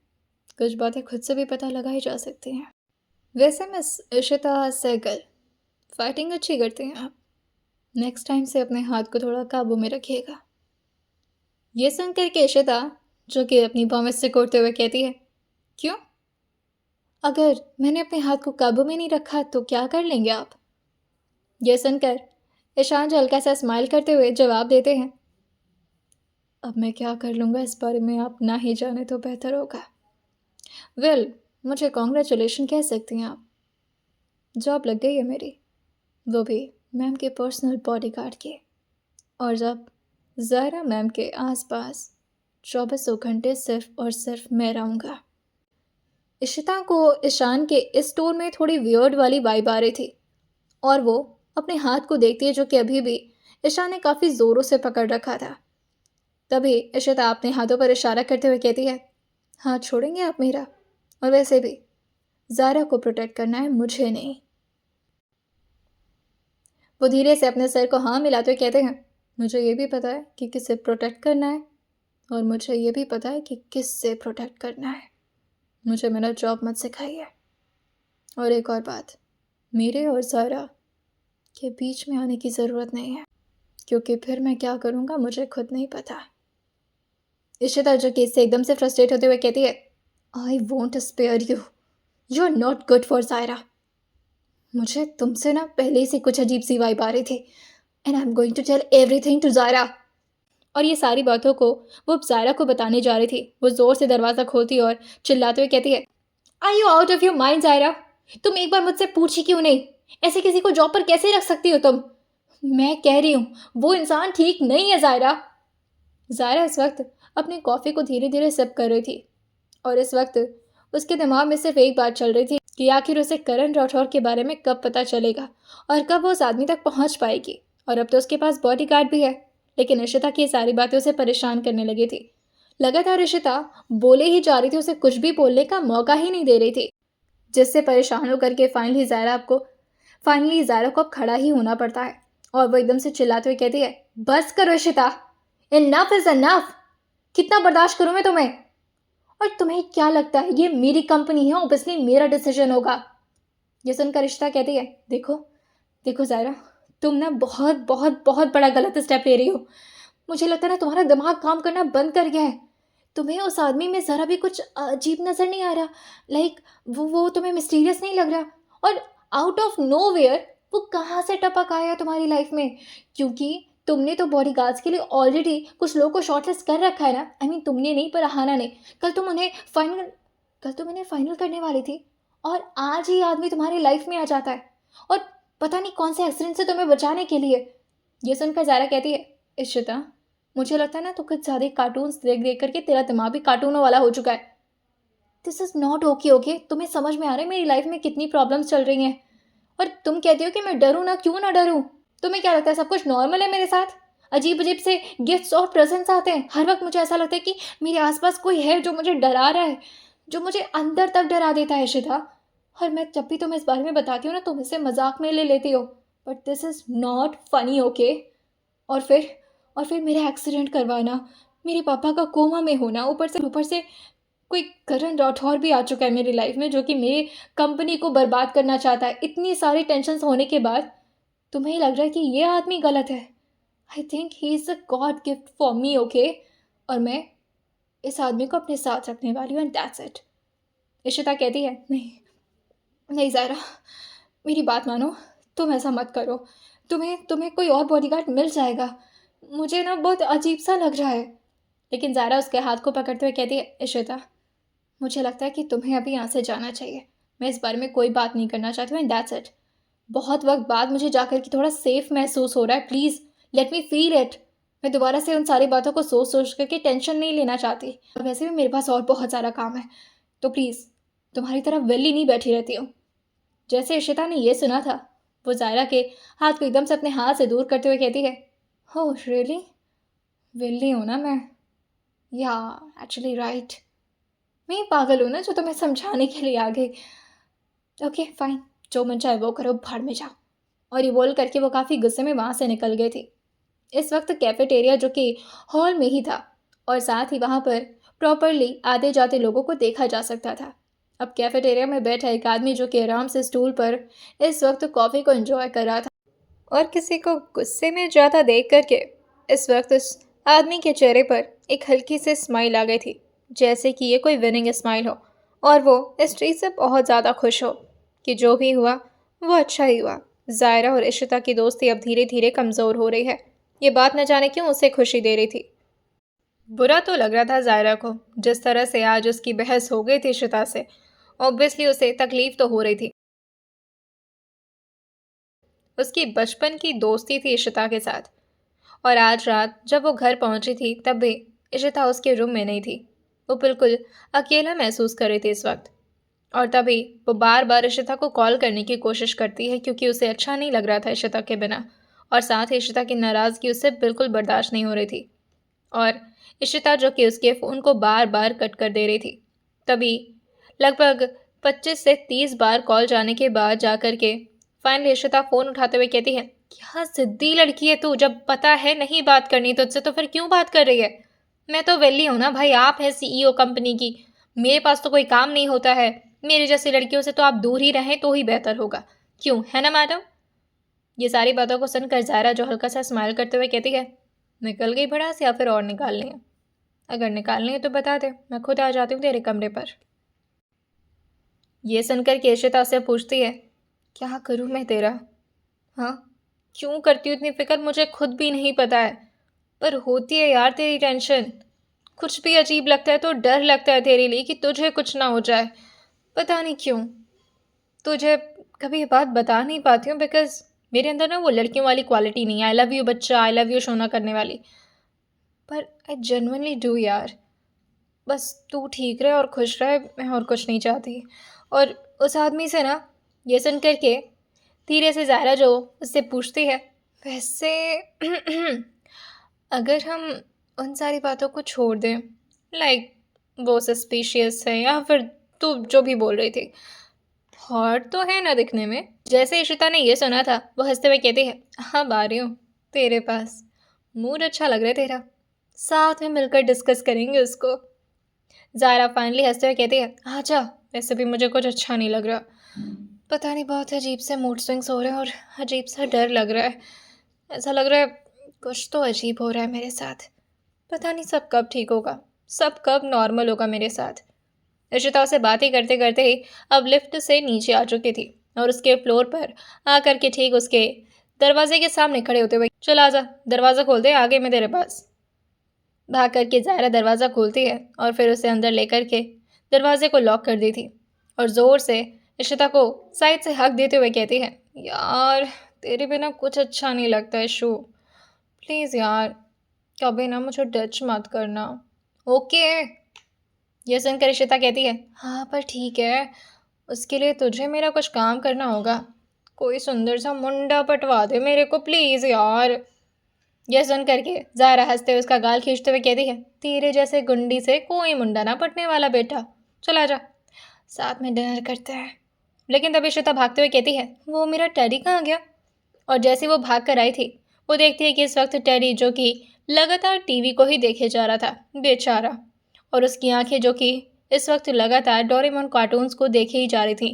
कुछ बातें खुद से भी पता लगाई जा सकती हैं। वैसे मिस इशिता सहगल, फाइटिंग अच्छी करती हैं आप, नेक्स्ट टाइम से अपने हाथ को थोड़ा काबू में रखिएगा। ये सुनकर के इशिता जो कि अपनी भौं से कोड़ते हुए कहती है, क्यों, अगर मैंने अपने हाथ को काबू में नहीं रखा तो क्या कर लेंगे आप? यह सुनकर ईशान जो हल्का सा स्माइल करते हुए जवाब देते हैं, अब मैं क्या कर लूँगा इस बारे में आप ना ही जाने तो बेहतर होगा। वेल, मुझे कॉन्ग्रेचुलेशन कह सकती हैं आप, जॉब लग गई है मेरी, वो भी मैम के पर्सनल बॉडीगार्ड की। और जब ज़ायरा मैम के आसपास 24 घंटे सिर्फ और सिर्फ मैं रहूँगा। इशिता को ईशान के इस टोन में थोड़ी वियर्ड वाली वाइब आ रही थी, और वो अपने हाथ को देखती है जो कि अभी भी ईशान ने काफ़ी ज़ोरों से पकड़ रखा था। तभी इशिता अपने हाथों पर इशारा करते हुए कहती है, हाथ छोड़ेंगे आप मेरा? और वैसे भी ज़ायरा को प्रोटेक्ट करना है, मुझे नहीं। वो धीरे से अपने सर को हाँ मिलाते हुए कहते हैं, मुझे ये भी पता है कि किसे प्रोटेक्ट करना है, और मुझे ये भी पता है कि किससे प्रोटेक्ट करना है। मुझे मेरा जॉब मत सिखाइए। और एक और बात, मेरे और ज़ायरा के बीच में आने की ज़रूरत नहीं है, क्योंकि फिर मैं क्या करूँगा मुझे खुद नहीं पता। इशिता जो कि इससे एकदम से फ्रस्ट्रेट होते हुए कहती है, I won't spare you, you are not good for Zaira. मुझे तुमसे ना पहले से कुछ अजीब सी वाइब आ रही थी, and I am going to tell everything to Zaira. और ये सारी बातों को वो अब ज़ायरा को बताने जा रही थी। वो ज़ोर से दरवाज़ा खोलती और चिल्लाते हुए कहती है, are you out of your mind Zaira? तुम एक बार मुझसे पूछी क्यों नहीं? ऐसे किसी को जॉब पर कैसे रख सकती हो तुम? मैं कह रही हूँ वो इंसान ठीक नहीं है ज़ायरा। ज़ायरा इस वक्त अपनी कॉफ़ी को धीरे धीरे सिप कर रही थी, और इस वक्त उसके दिमाग में सिर्फ एक बात चल रही थी कि आखिर उसे करण राठौर के बारे में कब पता चलेगा और कब वो उस आदमी तक पहुंच पाएगी। और अब तो उसके पास बॉडीगार्ड भी है। लेकिन इशिता की ये सारी बातें उसे परेशान करने लगी थी। लगातार इशिता बोले ही जा रही थी, उसे कुछ भी बोलने का मौका ही नहीं दे रही थी, जिससे परेशान होकर के फाइनली ज़ायरा को अब खड़ा ही होना पड़ता है। और वो एकदम से चिल्लाते हुए कहती है, बस करो इशिता, इनफ इज इनफ। कितना बर्दाश्त करूं मैं तुम्हें? और तुम्हें क्या लगता है ये मेरी कंपनी है, ऑब्वियसली मेरा डिसीजन होगा। ये सुनकर रिश्ता कहती है, देखो देखो ज़ायरा, तुम ना बहुत बहुत बहुत बड़ा गलत स्टेप ले रही हो। मुझे लगता है ना तुम्हारा दिमाग काम करना बंद कर गया है। तुम्हें उस आदमी में ज़रा भी कुछ अजीब नज़र नहीं आ रहा? लाइक वो तुम्हें मिस्टीरियस नहीं लग रहा? और आउट ऑफ नो वेयर वो कहाँ से टपक आया तुम्हारी लाइफ में? क्योंकि तुमने तो बॉडीगार्ड्स के लिए ऑलरेडी कुछ लोगों को शॉर्टलिस्ट कर रखा है ना। आई मीन तुमने नहीं, पर अहाना ने। कल तुम उन्हें फाइनल कल तुम उन्हें फाइनल करने वाली थी, और आज ही आदमी तुम्हारी लाइफ में आ जाता है, और पता नहीं कौन से एक्सीडेंट से तुम्हें बचाने के लिए। ये सुनकर ज़ायरा कहती है, इशिता, मुझे लगता है ना तो कुछ ज़्यादा कार्टून्स देख देख करके तेरा दिमाग भी कार्टूनों वाला हो चुका है। This is not okay. Okay, तुम्हें समझ में आ रहा है मेरी लाइफ में कितनी प्रॉब्लम्स चल रही हैं, और तुम कहती हो कि मैं डरूं ना? क्यों ना डरूं? तुम्हें क्या लगता है सब कुछ नॉर्मल है मेरे साथ? अजीब अजीब से गिफ्ट्स और प्रेजेंट्स आते हैं हर वक्त। मुझे ऐसा लगता है कि मेरे आसपास कोई है जो मुझे डरा रहा है, जो मुझे अंदर तक डरा देता है इशिता। और मैं जब भी तुम्हें इस बारे में बताती हूँ ना, तुम इसे मजाक में ले लेती हो, but this is not funny. Okay? और फिर मेरा एक्सीडेंट करवाना, मेरे पापा का कोमा में होना, ऊपर से कोई करण राठौर भी आ चुका है मेरी लाइफ में, जो कि मेरी कंपनी को बर्बाद करना चाहता है। इतनी सारी टेंशन्स होने के बाद तुम्हें लग रहा है कि ये आदमी गलत है? I think he is a God gift for me. Okay? और मैं इस आदमी को अपने साथ रखने वाली हूँ, एंड दैट्स इट। इशिता कहती है, नहीं नहीं ज़ायरा, मेरी बात मानो, तुम ऐसा मत करो। तुम्हें कोई और बॉडीगार्ड मिल जाएगा। मुझे ना बहुत अजीब सा लग रहा है। लेकिन ज़ायरा उसके हाथ को पकड़ते हुए कहती है, इशिता, मुझे लगता है कि तुम्हें अभी यहाँ से जाना चाहिए। मैं इस बारे में कोई बात नहीं करना चाहती हूँ, एंड दैट्स इट। बहुत वक्त बाद मुझे जाकर के थोड़ा सेफ महसूस हो रहा है। Please let me feel it. मैं दोबारा से उन सारी बातों को सोच सोच करके टेंशन नहीं लेना चाहती, और वैसे भी मेरे पास और बहुत सारा काम है। तो प्लीज़, तुम्हारी तरह वेली नहीं बैठी रहती हूँ। जैसे इशिता ने यह सुना था, वो ज़ायरा के हाथ को एकदम से अपने हाथ से दूर करते हुए कहती है, हो रियली? वेली हूँ ना मैं? या एक्चुअली राइट, मैं ही पागल हूँ ना जो तुम्हें समझाने के लिए आ गई। ओके फाइन, जो मन चाहे वो करो, भाड़ में जाओ। और ये बोल करके वो काफ़ी गुस्से में वहाँ से निकल गई थी। इस वक्त कैफेटेरिया जो कि हॉल में ही था, और साथ ही वहाँ पर प्रॉपरली आते जाते लोगों को देखा जा सकता था। अब कैफेटेरिया में बैठा एक आदमी जो कि आराम से स्टूल पर इस वक्त कॉफ़ी को एंजॉय कर रहा था, और किसी को गुस्से में जाता देख करके इस वक्त उस आदमी के चेहरे पर एक हल्की सी स्माइल आ गई थी, जैसे कि ये कोई विनिंग स्माइल हो, और वो इस चीज़ से बहुत ज़्यादा खुश हो कि जो भी हुआ वो अच्छा ही हुआ। ज़ायरा और इशिता की दोस्ती अब धीरे धीरे कमज़ोर हो रही है। ये बात न जाने क्यों उसे खुशी दे रही थी। बुरा तो लग रहा था ज़ायरा को, जिस तरह से आज उसकी बहस हो गई थी इशिता से। ऑब्वियसली उसे तकलीफ़ तो हो रही थी, उसकी बचपन की दोस्ती थी इशिता के साथ। और आज रात जब वो घर पहुंची थी तब भी इशिता उसके रूम में नहीं थी। वो बिल्कुल अकेला महसूस कर रही थी इस वक्त। और तभी वो बार बार इशिता को कॉल करने की कोशिश करती है क्योंकि उसे अच्छा नहीं लग रहा था इशिता के बिना। और साथ ही इशिता की नाराज़गी उससे बिल्कुल बर्दाश्त नहीं हो रही थी। और इशिता जो कि उसके फ़ोन को बार बार कट कर दे रही थी। तभी लगभग 25 से 30 बार कॉल जाने के बाद जाकर के फाइनली इशिता फ़ोन उठाते हुए कहती है, क्या ज़िद्दी लड़की है तू, जब पता है नहीं बात करनी तुझसे तो फिर क्यों बात कर रही है। मैं तो वेली हूँ ना भाई, आप हैं CEO कंपनी की। मेरे पास तो कोई काम नहीं होता है। मेरी जैसी लड़कियों से तो आप दूर ही रहें तो ही बेहतर होगा। क्यों, है ना मैडम। ये सारी बातों को सुनकर ज़ायरा जो हल्का सा स्माइल करते हुए कहती है, निकल गई भड़ास या फिर और निकालनी है। अगर निकालनी है तो बता दे, मैं खुद आ जाती हूँ तेरे कमरे पर। ये सुनकर केशिता उससे पूछती है, क्या करूँ मैं तेरा। हाँ, क्यों करती हूँ इतनी फिक्र, मुझे खुद भी नहीं पता है। पर होती है यार तेरी टेंशन। कुछ भी अजीब लगता है तो डर लगता है तेरे लिए कि तुझे कुछ ना हो जाए। पता नहीं क्यों तुझे कभी ये बात बता नहीं पाती हूँ, बिकॉज मेरे अंदर ना वो लड़कियों वाली क्वालिटी नहीं है, आई लव यू बच्चा, आई लव यू शोना करने वाली। पर आई जेन्युइनली डू यार। बस तू ठीक रहे और खुश रहे, मैं और कुछ नहीं चाहती। और उस आदमी से ना, ये सुन कर के धीरे से ज़ायरा जो उससे पूछती है, वैसे अगर हम उन सारी बातों को छोड़ दें, लाइक वो सस्पिशियस है या फिर तू जो भी बोल रही थी, हॉट तो है ना दिखने में। जैसे इशिता ने ये सुना था वो हंसते हुए कहती है, हाँ आ रही हूँ तेरे पास, मूड अच्छा लग रहा है तेरा, साथ में मिलकर डिस्कस करेंगे उसको। ज़ायरा फाइनली हंसते हुए कहती है, आजा, वैसे भी मुझे कुछ अच्छा नहीं लग रहा। पता नहीं, बहुत अजीब से मूड स्विंग्स हो रहे हैं और अजीब सा डर लग रहा है। ऐसा लग रहा है कुछ तो अजीब हो रहा है मेरे साथ। पता नहीं सब कब ठीक होगा, सब कब नॉर्मल होगा मेरे साथ। इशिता से बातें करते करते ही अब लिफ्ट से नीचे आ चुकी थी और उसके फ्लोर पर आकर के ठीक उसके दरवाजे के सामने खड़े होते हुए, चल आजा, दरवाज़ा खोल दे, आगे मैं तेरे पास। भाग करके ज़ायरा दरवाज़ा खोलती है और फिर उसे अंदर लेकर के दरवाजे को लॉक कर दी थी और ज़ोर से इशिता को साइड से हक देते हुए कहती है, यार तेरे बिना कुछ अच्छा नहीं लगता है शू, प्लीज़ यार कभी ना मुझे टच मत करना, ओके। ये सुनकर इशिता कहती है, हाँ पर ठीक है, उसके लिए तुझे मेरा कुछ काम करना होगा। कोई सुंदर सा मुंडा पटवा दे मेरे को प्लीज़ यार। यह सुन करके ज़ायरा हंसते हुए उसका गाल खींचते हुए कहती है, तेरे जैसे गुंडी से कोई मुंडा ना पटने वाला बेटा, चला जा, साथ में डिनर करते हैं। लेकिन तभी श्वेता भागते हुए कहती है, वो मेरा टेडी कहाँ गया। और जैसे वो भाग कर आई थी वो देखती है कि इस वक्त टेडी जो कि लगातार टीवी को ही देखे जा रहा था बेचारा, और उसकी आंखें जो कि इस वक्त लगातार डोरेमोन कार्टून्स को देखे ही जा रही थी,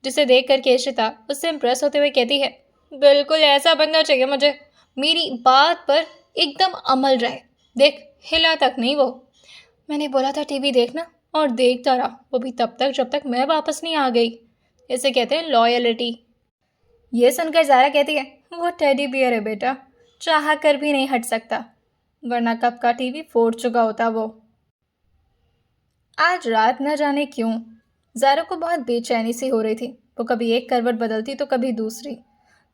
जिसे देख करके इशिता उससे इम्प्रेस होते हुए कहती है, बिल्कुल ऐसा बंदा चाहिए मुझे, मेरी बात पर एकदम अमल रहे, देख हिला तक नहीं वो। मैंने बोला था टीवी देखना और देखता रहा, वो भी तब तक जब तक मैं वापस नहीं आ गई। इसे कहते हैं लॉयल्टी। ये सुनकर ज़ारा कहती है, वो टेडी बियर है बेटा, चाह कर भी नहीं हट सकता, वरना कब का टीवी फोड़ चुका होता वो। आज रात न जाने क्यों ज़ारा को बहुत बेचैनी सी हो रही थी। वो कभी एक करवट बदलती तो कभी दूसरी।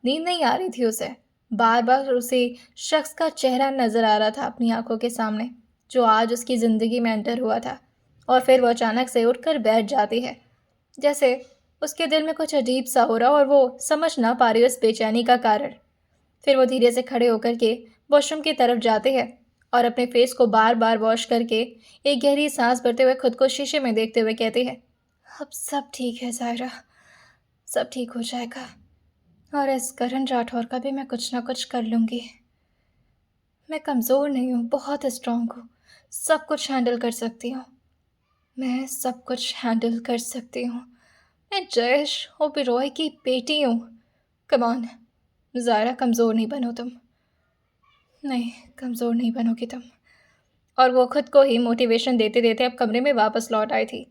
नींद नहीं आ रही थी उसे। बार बार उसे शख्स का चेहरा नज़र आ रहा था अपनी आंखों के सामने, जो आज उसकी ज़िंदगी में एंटर हुआ था। और फिर वो अचानक से उठकर बैठ जाती है, जैसे उसके दिल में कुछ अजीब सा हो रहा और वो समझ ना पा रही उस बेचैनी का कारण। फिर वो धीरे से खड़े होकर के वॉशरूम की तरफ जाते हैं और अपने फेस को बार बार वॉश करके एक गहरी सांस भरते हुए खुद को शीशे में देखते हुए कहते हैं, अब सब ठीक है ज़ायरा, सब ठीक हो जाएगा और इस करण राठौर का भी मैं कुछ ना कुछ कर लूँगी। मैं कमज़ोर नहीं हूँ, बहुत स्ट्रांग हूँ, सब कुछ हैंडल कर सकती हूँ। मैं सब कुछ हैंडल कर सकती हूँ। मैं जयेश ओबेरॉय की बेटी हूँ। कम ऑन ज़ायरा, कमज़ोर नहीं बनो तुम, नहीं कमज़ोर नहीं बनोगी तुम। और वो खुद को ही मोटिवेशन देते देते अब कमरे में वापस लौट आई थी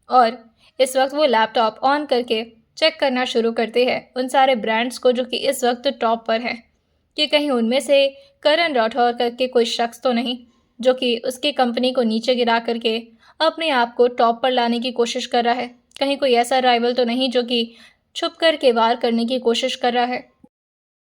और इस वक्त वो लैपटॉप ऑन करके चेक करना शुरू करते हैं उन सारे ब्रांड्स को जो कि इस वक्त टॉप पर हैं, कि कहीं उनमें से करण राठौर करके कोई शख्स तो नहीं जो कि उसकी कंपनी को नीचे गिरा करके अपने आप को टॉप पर लाने की कोशिश कर रहा है। कहीं कोई ऐसा राइवल तो नहीं जो कि छुप कर के वार करने की कोशिश कर रहा है।